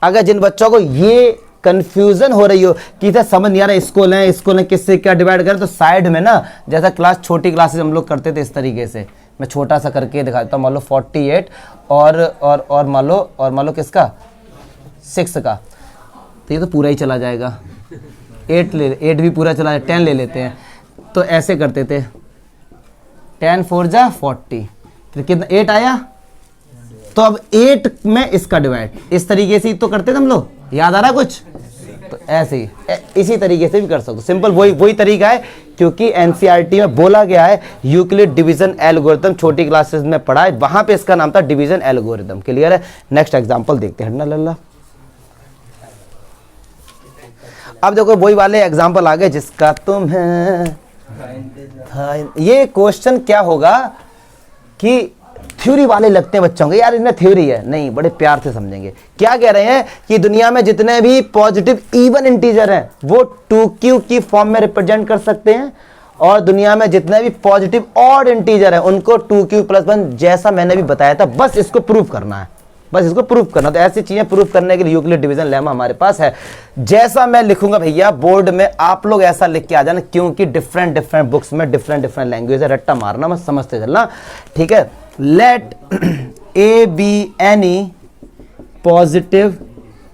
[SPEAKER 1] अगर जिन बच्चों को ये कंफ्यूजन हो रही हो कि सर समझ नहीं आ रहा इसको लें किससे क्या डिवाइड करें, तो साइड में ना, जैसा छोटी क्लासेस हम लोग करते थे इस तरीके से, मैं छोटा सा करके दिखाता हूँ। मान लो 48 और मान लो किसका? 6 का। तो ये तो पूरा ही चला जाएगा। 8 भी पूरा चला जाए, 10 ले लेते हैं। तो ऐसे करते थे, 10 4 जा 40, फिर कितना 8 आया। तो अब 8 में इसका डिवाइड इस तरीके से तो करते थे हम लोग, याद आ रहा कुछ? तो ऐसे ही इसी तरीके से भी कर सकते, सिंपल वही तरीका है, क्योंकि एनसीईआरटी में बोला गया है यूक्लिड डिवीजन एल्गोरिथम, छोटी क्लासेस में पढ़ा है, वहां पे इसका नाम था डिवीजन एल्गोरिथम। क्लियर है? नेक्स्ट एग्जांपल देखते हैं। लल्ला, अब देखो वही वाले एग्जांपल आ गए जिसका तुम्हें, ये क्वेश्चन क्या होगा कि थ्योरी वाले लगते हैं बच्चों के, यार इनमें थ्योरी है, नहीं, बड़े प्यार से समझेंगे। क्या कह रहे हैं कि दुनिया में जितने भी पॉजिटिव इवन इंटीजर हैं वो 2q की फॉर्म में रिप्रेजेंट कर सकते हैं, और दुनिया में जितने भी पॉजिटिव ऑड इंटीजर हैं उनको 2q + 1, जैसा मैंने भी बताया था। बस इसको प्रूव करना है, बस इसको प्रूव करना। तो ऐसी चीजें प्रूव करने के लिए यूक्लिड डिवीजन लेमा हमारे पास है। जैसा मैं लिखूंगा भैया बोर्ड में, आप लोग ऐसा लिख के आ जाना, क्योंकि डिफरेंट डिफरेंट बुक्स में डिफरेंट डिफरेंट लैंग्वेज है, रट्टा मारना मत, समझते चलना, ठीक है। Let a b any positive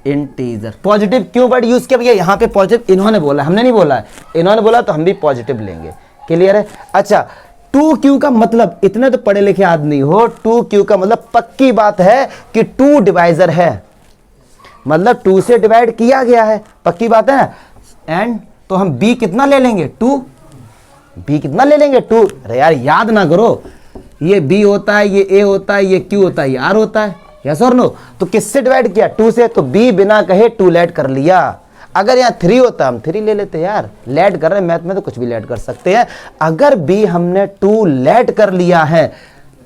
[SPEAKER 1] integer. Positive क्यों वर्ड यूज किया भैया? यहां पे पॉजिटिव इन्होंने बोला, हमने नहीं बोला है, इन्होंने बोला तो हम भी पॉजिटिव लेंगे। क्लियर है? अच्छा, 2q का मतलब, इतने तो पढ़े लिखे आदमी हो, 2q का मतलब पक्की बात है कि 2 डिवाइजर है, मतलब 2 से डिवाइड किया गया है, पक्की बात है। एंड तो हम b कितना ले लेंगे? 2। b कितना ले लेंगे? 2। अरे यार याद ना करो, ये b होता है, ये a होता है, ये q होता है, ये r होता है, यस और नो। तो किससे डिवाइड किया? 2 से। तो b बिना कहे 2 लेट कर लिया। अगर यहाँ 3 होता हम 3 ले लेते यार, लेट कर रहे हैं, मैथ में तो कुछ भी लेट कर सकते हैं। अगर b हमने 2 लेट कर लिया है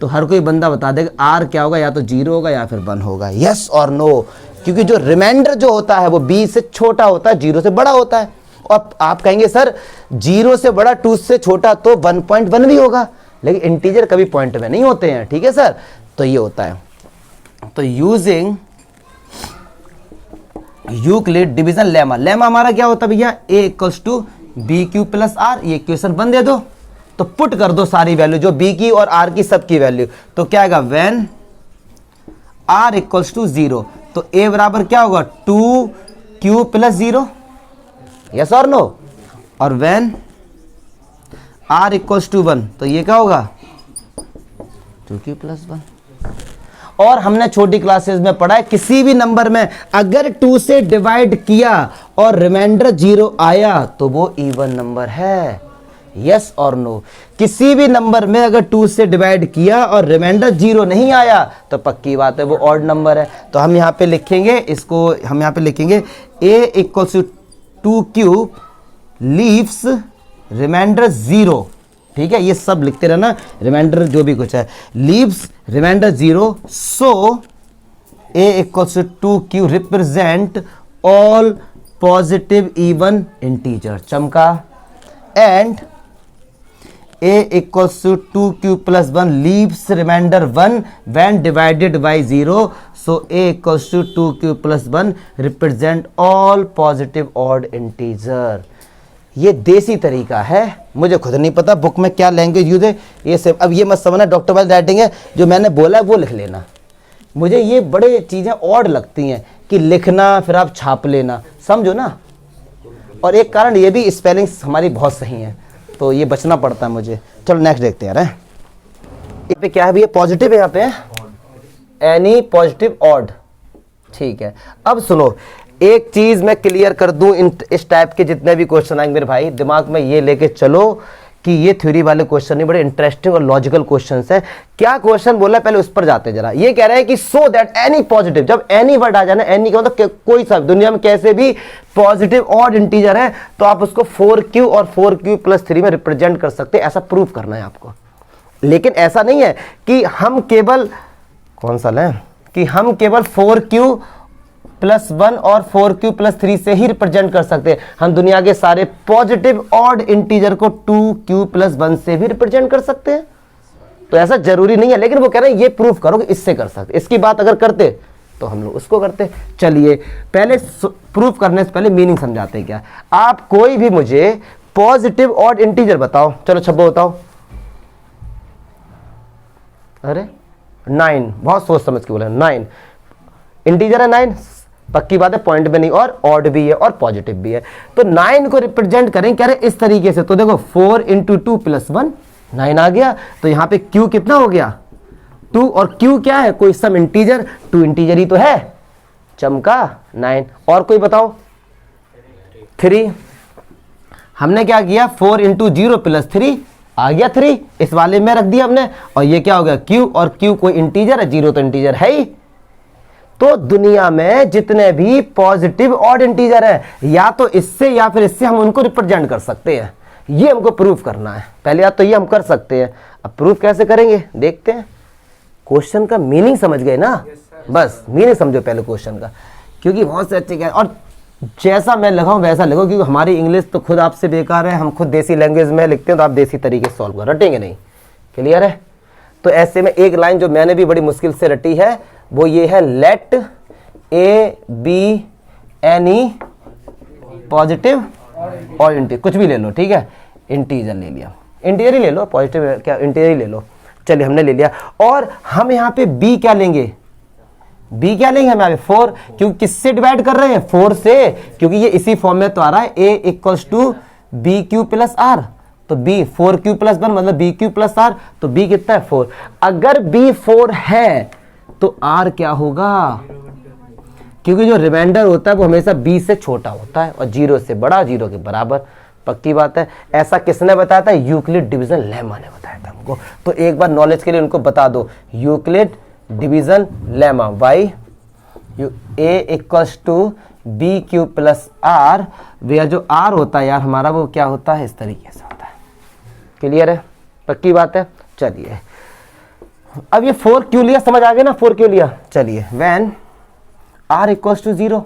[SPEAKER 1] तो हर कोई बंदा बता देगा r क्या होगा, या तो 0 होगा या फिर 1 होगा, यस और नो। क्योंकि जो रिमाइंडर जो होता है वो b से छोटा होता है, 0 से बड़ा होता है। और आप कहेंगे सर 0 से बड़ा 2 से छोटा तो 1.1 भी होगा, लेकिन इंटीजर कभी पॉइंट में नहीं होते हैं, ठीक है सर। तो ये होता है। तो using Euclid division lemma, lemma हमारा क्या होता है भैया? a = bq + r। ये इक्वेशन 1 दे दो, तो पुट कर दो सारी वैल्यू, जो b की और r की सबकी वैल्यू। तो क्या आएगा? व्हेन r = 0, तो a बराबर क्या होगा? 2q + 0, यस और नो। और व्हेन r = 1, तो ये क्या होगा? 2q + 1। और हमने छोटी क्लासेस में पढ़ा है, किसी भी नंबर में अगर 2 से डिवाइड किया और रिमाइंडर 0 आया तो वो इवन नंबर है, यस और नो। किसी भी नंबर में अगर 2 से डिवाइड किया और रिमाइंडर 0 नहीं आया तो पक्की बात है वो ऑड नंबर है। तो हम यहाँ पे लिखेंगे इसको, हम यहाँ पे लिखेंगे a = 2q लीव्स रिमाइंडर 0, ठीक है। ये सब लिखते रहना, रिमाइंडर जो भी कुछ है, leaves remainder 0, so a = 2q represent all positive even integer, चमका। And a = 2q + 1 leaves remainder 1 when divided by 0, so a = 2q + 1 represent all positive odd integer. ये देसी तरीका है, मुझे खुद नहीं पता बुक में क्या लैंग्वेज यूज है, ये सब अब ये मत समझना डॉक्टर वाली राइटिंग है, जो मैंने बोला है वो लिख लेना। मुझे ये बड़े चीज़ें ऑड लगती हैं कि लिखना फिर आप छाप लेना, समझो ना। और एक कारण ये भी, स्पेलिंग्स हमारी बहुत सही हैं, तो ये बचना पड़ता है मुझे। चलो नेक्स्ट देखते हैं यार। यहाँ पे क्या है भैया? पॉजिटिव है, यहाँ पे एनी पॉजिटिव ऑड, ठीक है। अब सुनो, एक चीज मैं क्लियर कर दूं, इस टाइप के जितने भी क्वेश्चन आएंगे मेरे भाई, दिमाग में ये लेके चलो कि ये थ्योरी वाले क्वेश्चन नहीं, बड़े इंटरेस्टिंग और लॉजिकल क्वेश्चंस है। क्या क्वेश्चन बोला पहले उस पर जाते जरा। ये कह रहे हैं कि सो दैट एनी पॉजिटिव, जब एनी वर्ड आ जाना, एनी का मतलब कोई सा दुनिया में कैसे भी पॉजिटिव ऑड इंटीजर है तो आप उसको 4q और 4q + 3 में रिप्रेजेंट कर सकते हैं, ऐसा प्रूव करना है आपको। लेकिन ऐसा नहीं है कि हम केवल, कौन सा लें, कि हम केवल 4q + 1 और 4q + 3 से ही रिप्रेजेंट कर सकते हैं। हम दुनिया के सारे पॉजिटिव ऑड इंटीजर को 2q + 1 से भी रिप्रेजेंट कर सकते हैं। तो ऐसा जरूरी नहीं है, लेकिन वो कह रहे हैं ये प्रूफ करो कि इससे कर सकते। इसकी बात अगर करते तो हम लोग उसको करते। चलिए पहले प्रूफ करने से पहले मीनिंग समझाते हैं। क्या आप कोई भी मुझे पॉजिटिव ऑड इंटीजर बताओ, चलो छब्बो बताओ। अरे 9, बहुत सोच समझ के बोला, 9 इंटीजर है, 9 पक्की बात है, पॉइंट में नहीं, और ऑड भी है और पॉजिटिव भी है। तो 9 को रिप्रेजेंट करें कह रहे इस तरीके से। तो देखो 4 × 2 + 1 9 आ गया। तो यहां पे q कितना हो गया? 2, और q क्या है? कोई सम इंटीजर, 2 इंटीजर ही तो है, चमका 9। और कोई बताओ? 3। हमने क्या किया? 4 × 0 + 3 आ गया 3, इस वाले में रख दिया हमने। और ये क्या हो गया? q, और q कोई इंटीजर है, 0 तो इंटीजर है ही। तो दुनिया में जितने भी पॉजिटिव ऑड इंटीजर है, या तो इससे या फिर इससे हम उनको रिप्रेजेंट कर सकते हैं। ये हमको प्रूफ करना है। पहले या तो ये हम कर सकते हैं, अब प्रूफ कैसे करेंगे देखते हैं। क्वेश्चन का मीनिंग समझ गए ना? बस मीनिंग समझो पहले क्वेश्चन का, क्योंकि बहुत से अच्छे क्या, और जैसा मैं लगाऊं वैसा लगाओ, क्योंकि हमारी इंग्लिश तो खुद आपसे बेकार है, हम खुद देसी लैंग्वेज में लिखते हैं, तो आप देसी तरीके से सॉल्व कर, रटेंगे नहीं। क्लियर है? तो ऐसे में एक लाइन जो मैंने भी बड़ी मुश्किल से रटी है वो ये है, let a b any positive और इंटीजर, कुछ भी ले लो, ठीक है, इंटीजर ले लिया, इंटीजर ही ले लो, पॉजिटिव क्या इंटीजर ही ले लो, चलिए हमने ले लिया। और हम यहाँ पे बी क्या लेंगे, बी क्या लेंगे हम यहाँ पे 4, क्योंकि किससे डिवाइड कर रहे हैं, 4 से, क्योंकि ये इसी फॉर्म में तो आ रहा है, a equals to B Q plus r, तो b 4q प्लस 1 मतलब बी क्यू प्लस आर, तो b कितना है 4। अगर b 4 है तो r क्या होगा, क्योंकि जो रिमाइंडर होता है वो हमेशा b से छोटा होता है और 0 से बड़ा, 0 के बराबर, पक्की बात है। ऐसा किसने बताया था, यूक्लिड डिवीजन लेमा ने बताया था हमको। तो एक बार नॉलेज के लिए उनको बता दो, Euclid division lemma, y a equals to B Q plus R, वे जो r होता है यार हमारा वो क्या होता है, इस तरीके से होता है। क्लियर है, पक्की बात है। चलिए अब ये 4 क्यों लिया, समझ आ गया ना 4 क्यों लिया। चलिए when r equals to 0,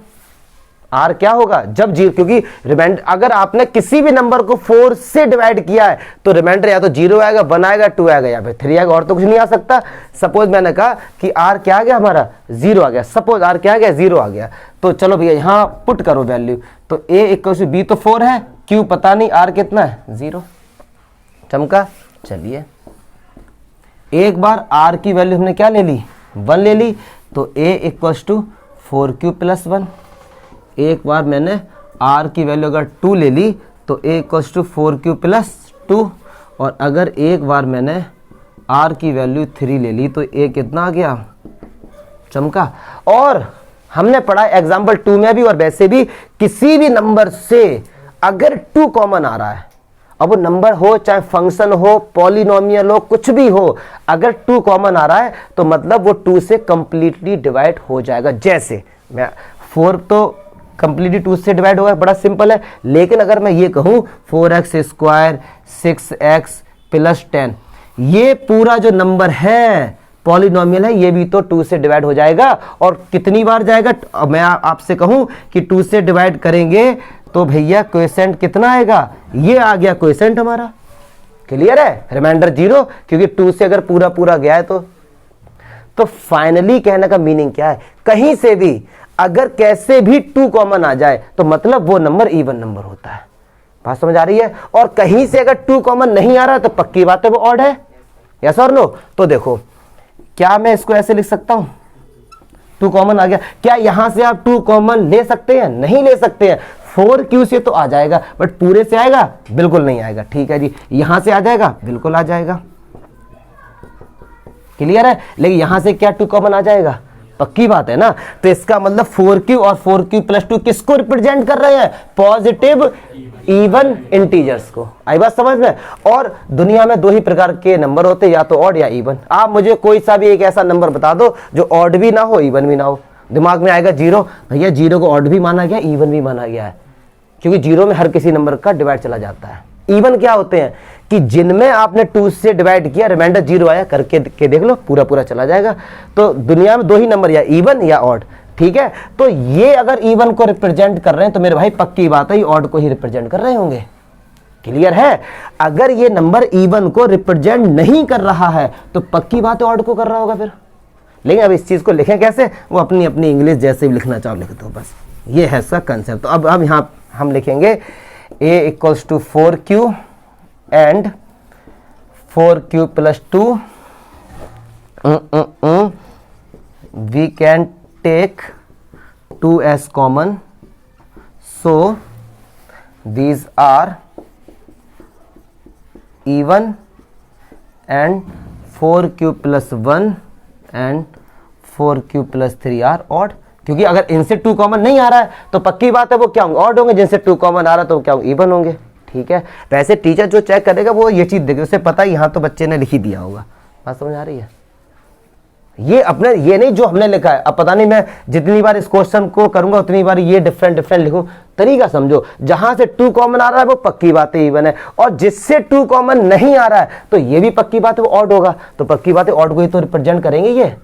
[SPEAKER 1] r क्या होगा जब 0, क्योंकि रिमाइंडर अगर आपने किसी भी नंबर को 4 से डिवाइड किया है तो रिमाइंडर या तो 0 आएगा, 1 आएगा, 2 आएगा या फिर 3 आएगा, और तो कुछ नहीं आ सकता। सपोज मैंने कहा कि r क्या आ गया हमारा 0 आ गया, सपोज r क्या आ गया 0 आ गया, तो चलो भैया यहाँ पुट करो वैल्यू, तो a इक्वल टू b तो 4 है, q पता नहीं, r कितना है 0, चमका। चलिए एक बार r की वैल्यू हमने क्या ले ली 1 ले ली, तो a equals to 4q plus 1। एक बार मैंने r की वैल्यू अगर 2 ले ली तो a equals to 4q plus 2, और अगर एक बार मैंने r की वैल्यू 3 ले ली तो a कितना आ गया, चमका। और हमने पढ़ा एग्जाम्पल 2 में भी और वैसे भी, किसी भी नंबर से अगर 2 कॉमन आ रहा है, अब वो नंबर हो चाहे फंक्शन हो, पॉलिनोमियल हो, कुछ भी हो, अगर 2 कॉमन आ रहा है तो मतलब वो 2 से कंप्लीटली डिवाइड हो जाएगा। जैसे मैं 4 तो कंप्लीटली 2 से डिवाइड होगा, बड़ा सिंपल है। लेकिन अगर मैं ये कहूं 4x स्क्वायर 6x प्लस 10, ये पूरा जो नंबर है पॉलिनोमियल है, ये भी तो 2 से डिवाइड हो जाएगा। और कितनी बार जाएगा, मैं आपसे कहूं कि 2 से डिवाइड करेंगे तो भैया क्वोशेंट कितना आएगा, ये आ गया क्वोशेंट हमारा। क्लियर है, रिमाइंडर 0, क्योंकि 2 से अगर पूरा पूरा गया है तो फाइनली कहने का मीनिंग क्या है, कहीं से भी अगर कैसे भी 2 कॉमन आ जाए तो मतलब वो नंबर इवन नंबर होता है। बात समझ आ रही है। और कहीं से अगर 2 कॉमन नहीं आ रहा तो पक्की बात है वो ऑड है, यस और नो। तो देखो क्या मैं इसको ऐसे लिख सकता हूं, 2 कॉमन आ गया, क्या यहां से आप 2 कॉमन ले सकते हैं, नहीं ले सकते हैं। 4q से तो आ जाएगा बट पूरे से आएगा, बिल्कुल नहीं आएगा। ठीक है जी, यहां से आ जाएगा, बिल्कुल आ जाएगा। क्लियर है, लेकिन यहां से क्या 2 कॉमन आ जाएगा, पक्की बात है ना। तो इसका मतलब 4q और 4q प्लस 2 किसको रिप्रेजेंट कर रहे हैं, पॉजिटिव इवन इंटीजर्स को। आई बात समझ में। और दुनिया में 2 ही प्रकार के नंबर होते हैं, या तो ऑड या इवन। आप मुझे कोई सा भी एक ऐसा नंबर बता दो जो ऑड भी ना हो इवन भी ना हो, दिमाग में आएगा 0, भैया 0 को ऑड भी माना गया, इवन भी माना गया है, क्योंकि 0 में हर किसी नंबर का डिवाइड चला जाता है। इवन क्या होते हैं कि जिनमें आपने 2 से डिवाइड किया, रिमाइंडर 0 आया, करके के देख लो, पूरा पूरा चला जाएगा। तो दुनिया में 2 ही नंबर, या इवन या ऑड। ठीक है, तो ये अगर इवन को रिप्रेजेंट कर रहे हैं तो मेरे भाई पक्की बात है ये ऑड को ही रिप्रेजेंट कर रहे होंगे। क्लियर है। अगर ये नंबर इवन को रिप्रेजेंट नहीं कर रहा है तो पक्की बात है ऑड को कर रहा होगा फिर। लेकिन अब इस चीज को लिखें कैसे, वो अपनी अपनी इंग्लिश जैसे भी लिखना चाहो लिख दो, बस ये है इसका कंसेप्ट। तो अब यहां हम लिखेंगे a equals to 4q and 4q plus 2, we can take 2 as common, so these are even and 4q plus 1 and 4q plus 3 are odd. क्योंकि अगर इनसे 2 कॉमन नहीं आ रहा है तो पक्की बात है वो क्या होंगे, ऑड होंगे। जिनसे 2 कॉमन आ रहा है तो क्या होंगे, इवन होंगे। ठीक है, वैसे टीचर जो चेक करेगा वो ये चीज देखेगा, उसे पता है यहाँ तो बच्चे ने लिख ही दिया होगा। बात समझ आ रही है। ये अपने, ये नहीं जो हमने लिखा है। अब पता नहीं मैं जितनी बार इस क्वेश्चन को करूंगा उतनी बार ये डिफरेंट डिफरेंट लिखूं। तरीका समझो, जहां से 2 कॉमन आ रहा है वो पक्की बात है इवन है, और जिससे 2 कॉमन नहीं आ रहा है तो ये भी पक्की बात है वो ऑड होगा। तो पक्की बात है ऑड को ही तो रिप्रेजेंट करेंगे ये।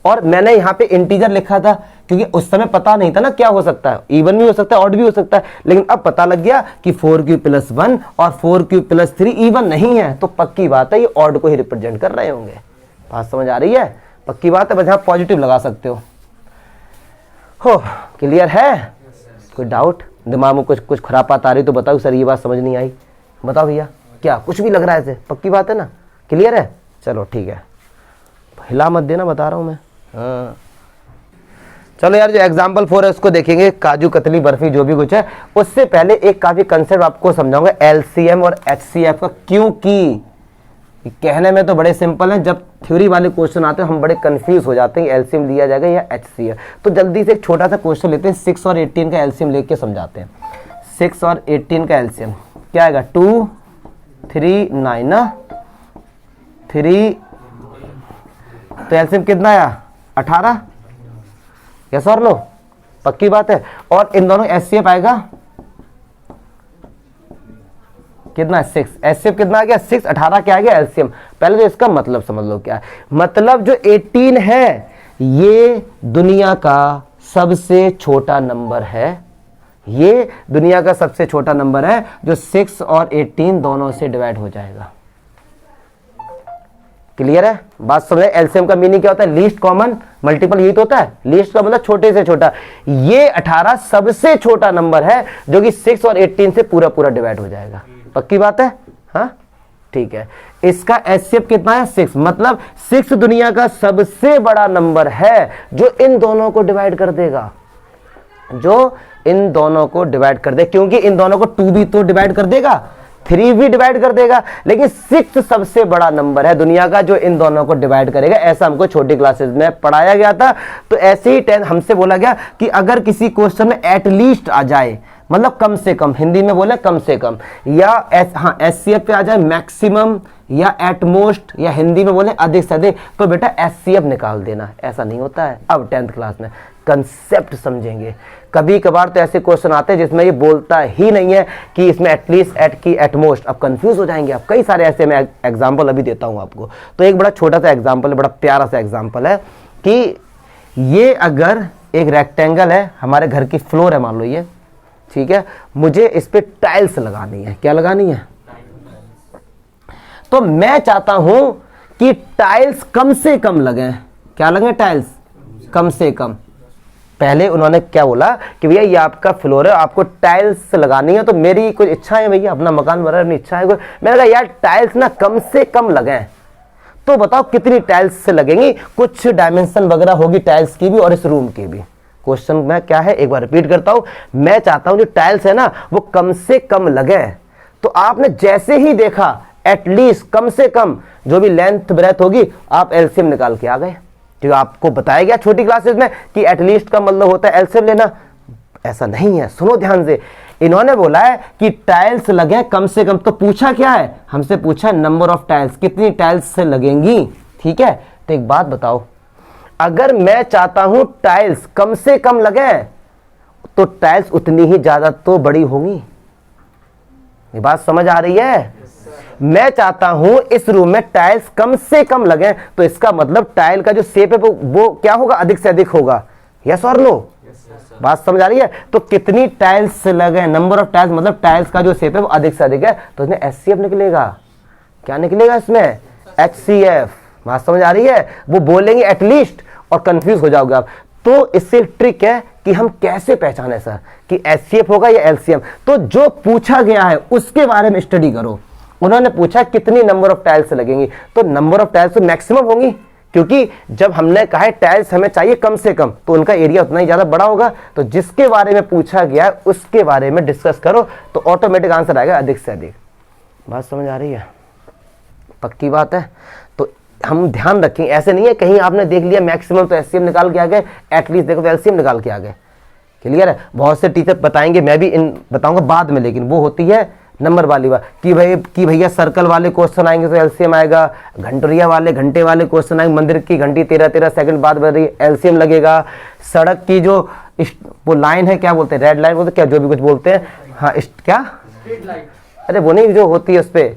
[SPEAKER 1] और मैंने यहाँ पे इंटीजर लिखा था क्योंकि उस समय पता नहीं था ना क्या हो सकता है, इवन भी हो सकता है ऑड भी हो सकता है, लेकिन अब पता लग गया कि 4q+1 और 4q+3 इवन नहीं है, तो पक्की बात है ये ऑड को ही रिप्रेजेंट कर रहे होंगे। बात समझ आ रही है? पक्की बात है, बस यहाँ पॉजिटिव लगा सकते हो। क्लियर है? कोई डाउट दिमाग में कुछ खुरापात आ रही तो बताओ सर ये बात समझ नहीं आई, बताओ भैया क्या कुछ भी लग रहा है ऐसे? पक्की बात है ना? क्लियर है? चलो ठीक है, हिला मत देना, बता रहा हूं मैं। हाँ चलो यार, जो एग्जाम्पल 4 है उसको देखेंगे, काजू कतली बर्फी जो भी कुछ है। उससे पहले एक काफी कंसेप्ट आपको समझाऊंगा एलसीएम और एचसीएफ का, क्योंकि कहने में तो बड़े सिंपल हैं, जब थ्योरी वाले क्वेश्चन आते हैं हम बड़े कंफ्यूज हो जाते हैं एलसीएम लिया जाएगा या एचसीएफ। तो जल्दी से एक छोटा सा क्वेश्चन लेते हैं, 6 और 18 का एलसीएम लेके समझाते हैं। 6 और 18 का एलसीएम क्या आएगा? 2 3 9 ना, 3 तो एलसीएम कितना आया? 18। यस और नो? पक्की बात है। और इन दोनों एचसीएफ आएगा कितना? 6। एचसीएफ कितना आ गया? 6। 18 क्या आ गया? एलसीएम। पहले तो इसका मतलब समझ लो क्या है। मतलब जो 18 है ये दुनिया का सबसे छोटा नंबर है, ये दुनिया का सबसे छोटा नंबर है जो 6 और 18 दोनों से डिवाइड हो जाएगा। क्लियर है? बात समझे? एलसीएम का मीनिंग क्या होता है? लीस्ट कॉमन मल्टीपल, यही तो होता है। लीस्ट का मतलब छोटे से छोटा। ये 18 सबसे छोटा नंबर है जो कि 6 और 18 से पूरा पूरा डिवाइड हो जाएगा। पक्की बात है? हाँ ठीक है। इसका एचसीएफ कितना है? 6। मतलब 6 दुनिया का सबसे बड़ा नंबर है जो इन दोनों को डिवाइड कर देगा, जो इन दोनों को डिवाइड कर दे, क्योंकि इन दोनों को 2 भी तो डिवाइड कर देगा, 3 भी डिवाइड कर देगा, लेकिन 6 सबसे बड़ा नंबर है दुनिया का जो इन दोनों को डिवाइड करेगा। ऐसा हमको छोटी क्लासेस में पढ़ाया गया था। तो ऐसे ही 10 हमसे बोला गया कि अगर किसी क्वेश्चन में एटलीस्ट आ जाए, मतलब कम से कम, हिंदी में बोले कम से कम, या एचसीएफ पे आ जाए मैक्सिमम या एटमोस्ट, या हिंदी में बोले अधिक से अधिक, तो बेटा एचसीएफ निकाल देना। ऐसा नहीं होता है। अब 10th क्लास में कंसेप्ट समझेंगे। कभी कभार तो ऐसे क्वेश्चन आते हैं जिसमें ये बोलता ही नहीं है कि इसमें एटलीस्ट, एट की, एटमोस्ट। अब कंफ्यूज हो जाएंगे आप। कई सारे ऐसे मैं एग्जांपल अभी देता हूं आपको। तो एक बड़ा छोटा सा एग्जांपल है, बड़ा प्यारा सा एग्जांपल है कि ये अगर एक रेक्टेंगल है, हमारे घर की फ्लोर है मान लो ये, ठीक है, मुझे इस पे टाइल्स लगानी है। क्या लगानी है? तो मैं चाहता हूं कि टाइल्स कम से कम लगे। क्या लगे? टाइल्स कम से कम। पहले उन्होंने क्या बोला कि भैया ये आपका फ्लोर है, आपको टाइल्स लगानी है। तो मेरी कुछ इच्छा है भैया, अपना मकान बना, अपनी इच्छा है कोई, मैंने कहा यार टाइल्स ना कम से कम लगे। तो बताओ कितनी टाइल्स से लगेंगी? कुछ डायमेंशन वगैरह होगी टाइल्स की भी और इस रूम की भी। क्वेश्चन में क्या है, एक बार रिपीट करता हूं। मैं चाहता हूं जो टाइल्स है ना वो कम से कम लगे। तो आपने जैसे ही देखा एटलीस्ट, कम से कम, जो भी लेंथ ब्रेथ होगी, आप एलसीएम निकाल के आ गए। जो आपको बताया गया छोटी क्लासेस में कि एटलीस्ट का मतलब होता है एलसीएम लेना, ऐसा नहीं है। सुनो ध्यान से, इन्होंने बोला है कि टाइल्स लगे कम से कम। तो पूछा क्या है? हमसे पूछा नंबर ऑफ टाइल्स, कितनी टाइल्स से लगेंगी। ठीक है, तो एक बात बताओ, अगर मैं चाहता हूं टाइल्स कम से कम लगे तो टाइल्स उतनी ही ज्यादा तो बड़ी होंगी। ये बात समझ आ रही है? मैं चाहता हूं इस रूम में टाइल्स कम से कम लगे, तो इसका मतलब टाइल का जो शेप है वो क्या होगा? अधिक से अधिक होगा। यस और नो? बात समझ आ रही है? तो कितनी टाइल्स लगे, नंबर ऑफ टाइल्स, मतलब टाइल्स का जो शेप है वो अधिक से अधिक है, तो इसमें एचसीएफ निकलेगा। क्या निकलेगा इसमें? एचसीएफ। बात समझ आ रही है? वो बोलेंगे एटलीस्ट और कंफ्यूज हो जाओगे आप। तो इससे ट्रिक है कि हम कैसे पहचाने सर कि एचसीएफ होगा या एलसीएम। तो जो पूछा गया है उसके बारे में स्टडी करो। उन्होंने पूछा कितनी नंबर ऑफ टाइल्स लगेंगी, तो नंबर ऑफ टाइल्स तो मैक्सिमम होंगी, क्योंकि जब हमने कहा है टाइल्स हमें चाहिए कम से कम, तो उनका एरिया उतना ही ज्यादा बड़ा होगा। तो जिसके बारे में पूछा गया है उसके बारे में डिस्कस करो, तो ऑटोमेटिक आंसर आएगा अधिक से अधिक। बात समझ आ रही है? पक्की बात है। तो हम ध्यान रखें, ऐसे नहीं है कहीं आपने देख लिया मैक्सिमम तो एचसीएम निकाल के आ गए, एटलीस्ट देखो तो एलसीएम निकाल के आ गए। क्लियर है? बहुत से टीचर बताएंगे, मैं भी इन बताऊंगा बाद में, लेकिन वो होती है नंबर वाली बात कि भैया सर्कल वाले क्वेश्चन आएंगे तो एलसीएम आएगा, घंटरिया वाले घंटे वाले क्वेश्चन आएंगे, मंदिर की घंटी 13-13 सेकंड बाद बज रही है, एलसीएम लगेगा। सड़क की जो वो लाइन है, क्या बोलते हैं, रेड लाइन बोलते, क्या जो भी कुछ बोलते हैं, हाँ क्या, अरे वो नहीं जो होती है उस पर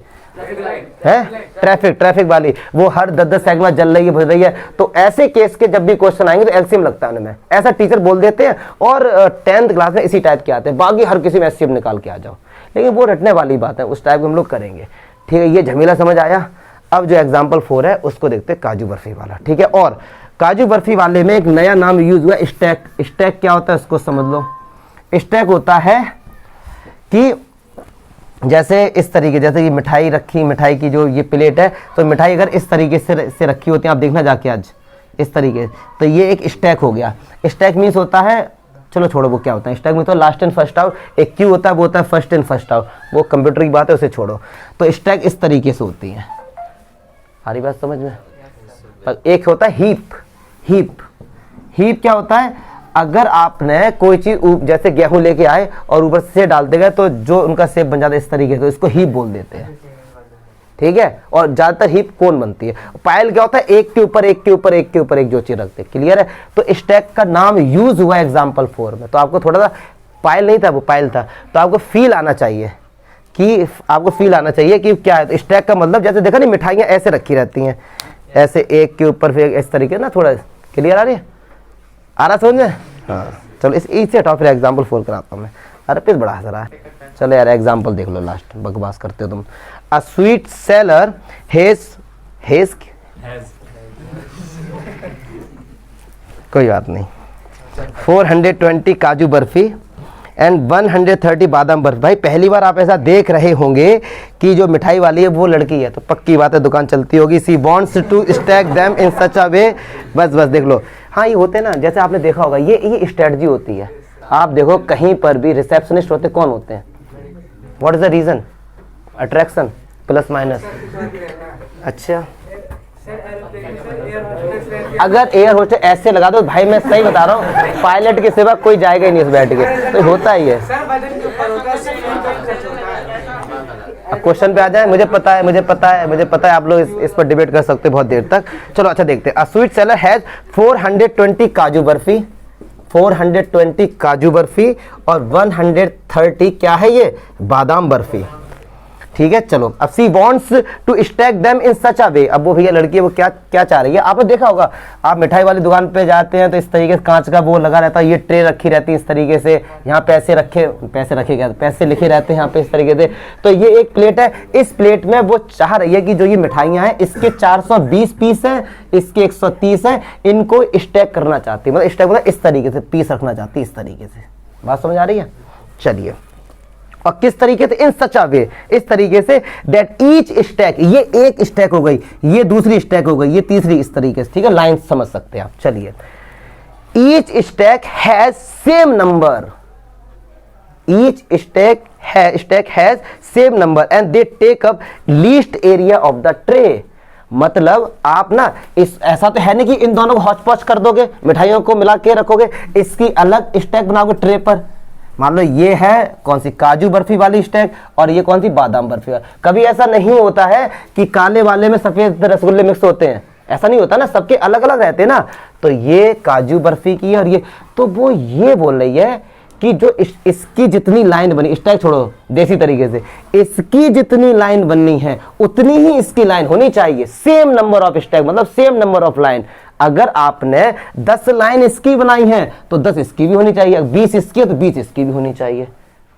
[SPEAKER 1] है ट्रैफिक वाली, वो हर 10-10 सेकंड में जल रही है, भज रही है। तो ऐसे केस के जब भी क्वेश्चन आएंगे तो एलसीएम लगता है उनमें, ऐसा टीचर बोल देते हैं। और 10th क्लास में इसी टाइप के आते हैं, बाकी हर किसी में एलसीएम निकाल के आ जाओ, लेकिन वो रटने वाली बात है, उस टाइप हम लोग करेंगे। ठीक है, ये झमेला समझ आया। अब जो एग्जाम्पल 4 है उसको देखते हैं, काजू बर्फी वाला। ठीक है, और काजू बर्फी वाले में एक नया नाम यूज हुआ, स्टैक। स्टैक क्या होता है उसको समझ लो। स्टैक होता है कि जैसे इस तरीके, जैसे कि मिठाई रखी, मिठाई की जो ये प्लेट है, तो मिठाई अगर इस तरीके से रखी होती है, आप देखना जाके आज इस तरीके, तो ये एक स्टैक हो गया। स्टैक मीन्स होता है, चलो छोड़ो वो क्या होता है, स्टैक में तो लास्ट इन फर्स्ट आउट, एक क्यू होता है, वो होता है फर्स्ट इन फर्स्ट आउट, वो कंप्यूटर की बात है, उसे छोड़ो। तो स्टैक इस तरीके से होती है, सारी बात समझ में। एक होता है हीप। हीप क्या होता है, अगर आपने कोई चीज जैसे गेहूं लेके आए और ऊपर से डाल देगा तो जो उनका शेप बन जाता है इस तरीके से, इसको हीप बोल देते हैं। ठीक है, और ज्यादातर हीप कौन बनती है। पायल क्या होता है, एक के ऊपर एक के ऊपर एक के ऊपर एक जो चीज रखते हैं। क्लियर है, तो स्टैक का नाम यूज हुआ एग्जाम्पल 4 में। तो आपको थोड़ा सा, पायल नहीं था वो पायल था, तो आपको फील आना चाहिए कि क्या है। तो स्टैक का मतलब जैसे देखा नहीं, मिठाइयाँ ऐसे रखी रहती हैं, ऐसे एक के ऊपर फिर इस तरीके ना। थोड़ा क्लियर आ रही है, आ रहा समझ में। हाँ चलो, इस इसे हटाओ, फिर एग्जाम्पल 4 कराता हूँ मैं। अरे फिर बड़ा हंस रहा है। चलो यार एग्जाम्पल देख लो, लास्ट बकवास करते हो तुम। अ स्वीट सेलर हैज कोई बात नहीं, 420 काजू बर्फी एंड 130 बादाम बर्फी। भाई पहली बार आप ऐसा देख रहे होंगे कि जो मिठाई वाली है वो लड़की है, तो पक्की बात है दुकान चलती होगी। She wants to stack them in such a way, बस देख लो। हाँ ये होते हैं ना, जैसे आपने देखा होगा, ये स्ट्रेटजी होती है। आप देखो कहीं पर भी रिसेप्शनिस्ट होते कौन होते हैं, what is the reason, attraction plus minus. अच्छा, अगर एयर होस्टेस ऐसे लगा दो भाई, मैं सही बता रहा हूँ, पायलट के सिवा कोई जाएगा ही नहीं उस बैठ के, तो होता ही है। क्वेश्चन पे आ जाए, मुझे पता है आप लोग इस पर डिबेट कर सकते हैं बहुत देर तक। चलो अच्छा देखते हैं। अ स्वीट सेलर हैज 420 काजू बर्फी, 420 काजू बर्फी और 130 क्या है ये, बादाम बर्फी। ठीक है, चलो अब she wants to stack them in such a way. अब वो भैया लड़की है, वो क्या चाह रही है। आपने देखा होगा, आप मिठाई वाली दुकान पे जाते हैं तो इस तरीके से कांच का वो लगा रहता है, ये ट्रे रखी रहती है इस तरीके से, यहाँ पैसे लिखे रहते हैं यहाँ पे इस तरीके से। तो ये एक प्लेट है, इस प्लेट में वो चाह रही है कि जो ये मिठाइयाँ हैं इसके 420 पीस हैं, इसके 130 हैं, इनको स्टैक करना चाहती है। मतलब स्टैक मतलब इस तरीके से पीस रखना चाहती है, इस तरीके से। बात समझ आ रही है। चलिए, और किस तरीके से, इन सच अ वे, इस तरीके से दैट ईच स्टैक, ये एक स्टैक हो गई, ये दूसरी स्टैक हो गई, ये तीसरी, इस तरीके से। ठीक है, लाइन समझ सकते हैं आप। चलिए, each stack has same number, each stack has same number and they take up least area of the tray. मतलब आप ना इस ऐसा तो है नहीं कि इन दोनों को हौच पौच कर दोगे, मिठाइयों को मिला के रखोगे, इसकी अलग स्टैक बनाओगे ट्रे पर। मान लो ये है कौन सी, काजू बर्फी वाली स्टैक, और ये कौन सी, बादाम बर्फी वाली। कभी ऐसा नहीं होता है कि काले वाले में सफेद रसगुल्ले मिक्स होते हैं, ऐसा नहीं होता ना, सबके अलग अलग रहते हैं ना। तो ये काजू बर्फी की है और ये, तो वो ये बोल रही है कि जो इसकी जितनी लाइन बनी, स्टैक छोड़ो देसी तरीके से, इसकी जितनी लाइन बननी है उतनी ही इसकी लाइन होनी चाहिए। सेम नंबर ऑफ स्टैक मतलब सेम नंबर ऑफ लाइन। अगर आपने 10 लाइन इसकी बनाई है तो 10 इसकी भी होनी चाहिए, 20 इसकी है तो 20 इसकी भी होनी चाहिए।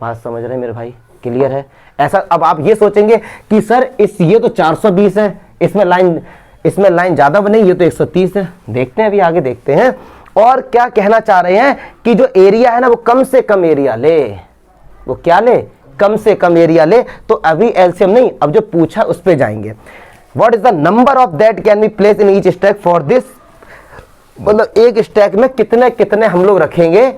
[SPEAKER 1] बात समझ रहे हैं मेरे भाई, क्लियर है। ऐसा अब आप ये सोचेंगे कि सर ये तो 420 है, इसमें लाइन ज्यादा बनेगी, ये तो 130 है। देखते हैं, अभी आगे देखते हैं। और क्या कहना चाह रहे हैं कि जो एरिया है ना वो कम से कम एरिया ले, वो क्या ले, कम से कम एरिया ले। तो अभी एलसीएम नहीं, अब जो पूछा उस पे जाएंगे। What is the number of that can be place in each stack for this, मतलब एक स्टैक में कितने कितने हम लोग रखेंगे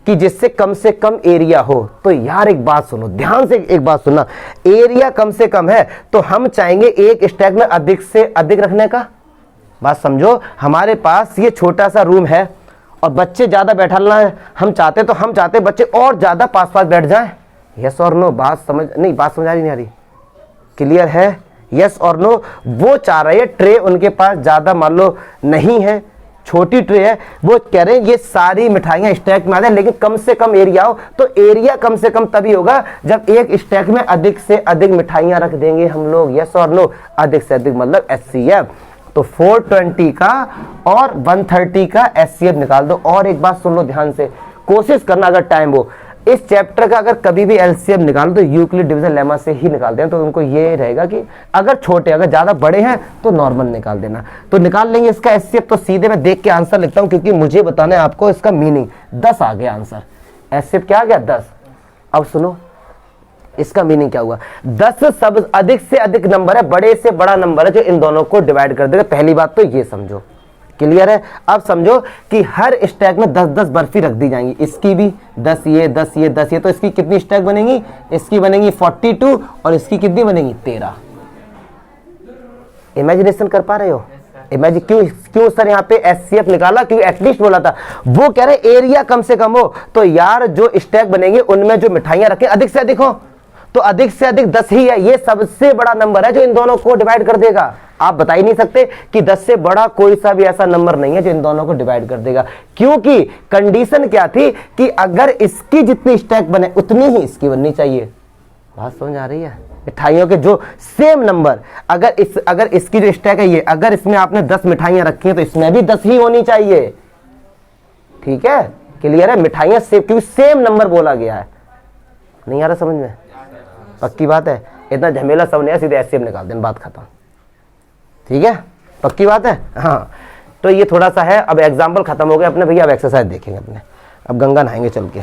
[SPEAKER 1] कि जिससे कम से कम एरिया हो। तो यार एक बात सुनो, ध्यान से एक बात सुनना, एरिया कम से कम है तो हम चाहेंगे एक स्टैक में अधिक से अधिक रखने का। बात समझो, हमारे पास ये छोटा सा रूम है और बच्चे ज्यादा बैठाना है हम चाहते, तो हम चाहते बच्चे और ज्यादा पास पास बैठ जाएं। यस और नो, बात समझ आ रही नहीं आ रही, क्लियर है? यस और नो, वो चाह रहे हैं ट्रे उनके पास ज़्यादा मान लो नहीं है, छोटी ट्रे है, वो कह रहे हैं ये सारी मिठाइयाँ स्टैक में आ जाए लेकिन कम से कम एरिया हो। तो एरिया कम से कम तभी होगा जब एक स्टैक में अधिक से अधिक मिठाइयाँ रख देंगे हम लोग। यस और नो, अधिक से अधिक मतलब HCF। तो 420 का और 130 का HCF निकाल दो। और एक बात सुन लो ध्यान से, कोशिश करना अगर टाइम हो, इस चैप्टर का अगर कभी भी LCM निकालो तो यूक्लिड डिवीजन लेमा से ही निकालते हैं। तो उनको ये रहेगा कि अगर छोटे, अगर ज़्यादा बड़े हैं तो नॉर्मल निकाल देना। तो निकाल लेंगे इसका HCF। तो सीधे मैं देख के आंसर लिखता हूँ क्योंकि मुझे बताना है आपको इसका मीनिंग। 10 आ गया आंसर, HCF क्या आ गया 10। अब सुनो इसका मीनिंग क्या हुआ, 10 सब अधिक से अधिक नंबर है, बड़े से बड़ा नंबर है जो इन दोनों को डिवाइड कर देगा। पहली बात तो ये समझो, क्लियर है? अब समझो कि हर स्टैक में 10-10 बर्फी रख दी जाएंगी, इसकी भी 10 ये 10 ये 10 ये, तो इसकी कितनी स्टैक बनेंगी? इसकी बनेंगी 42 और इसकी कितनी बनेंगी? 13। इमेजिनेशन कर पा रहे हो? इमेजिन क्यों सर यहाँ पे HCF निकाला? क्योंकि एटलीस्ट बोला था, वो कह रहे एरिया कम से कम हो। तो यार जो स्टैक बनेंगे उनमें जो मिठाइयां रखें अधिक से अधिक हो, तो अधिक से अधिक 10 ही है। ये सबसे बड़ा नंबर है जो इन दोनों को डिवाइड कर देगा। आप बता ही नहीं सकते कि 10 से बड़ा कोई सा भी ऐसा नंबर नहीं है जो इन दोनों को डिवाइड कर देगा। क्योंकि कंडीशन क्या थी कि अगर इसकी जितनी स्टैक बने उतनी ही इसकी बननी चाहिए। बात समझ आ रही है? मिठाइयों के जो सेम नंबर, अगर इसकी जो स्टैक है ये, अगर इसमें आपने 10 मिठाइयां रखी हैं तो इसमें भी 10 ही होनी चाहिए। ठीक है, क्लियर है? मिठाइयां सेम, क्योंकि सेम नंबर बोला गया है। नहीं आ रहा समझ में? पक्की बात है? इतना झमेला सब नहीं है, सीधे HCF निकाल दें, बात खत्म। ठीक है, पक्की बात है? हाँ, तो ये थोड़ा सा है। अब एग्जाम्पल खत्म हो गया अपने भैया, अब एक्सरसाइज देखेंगे अपने। अब गंगा नहाएंगे चल के।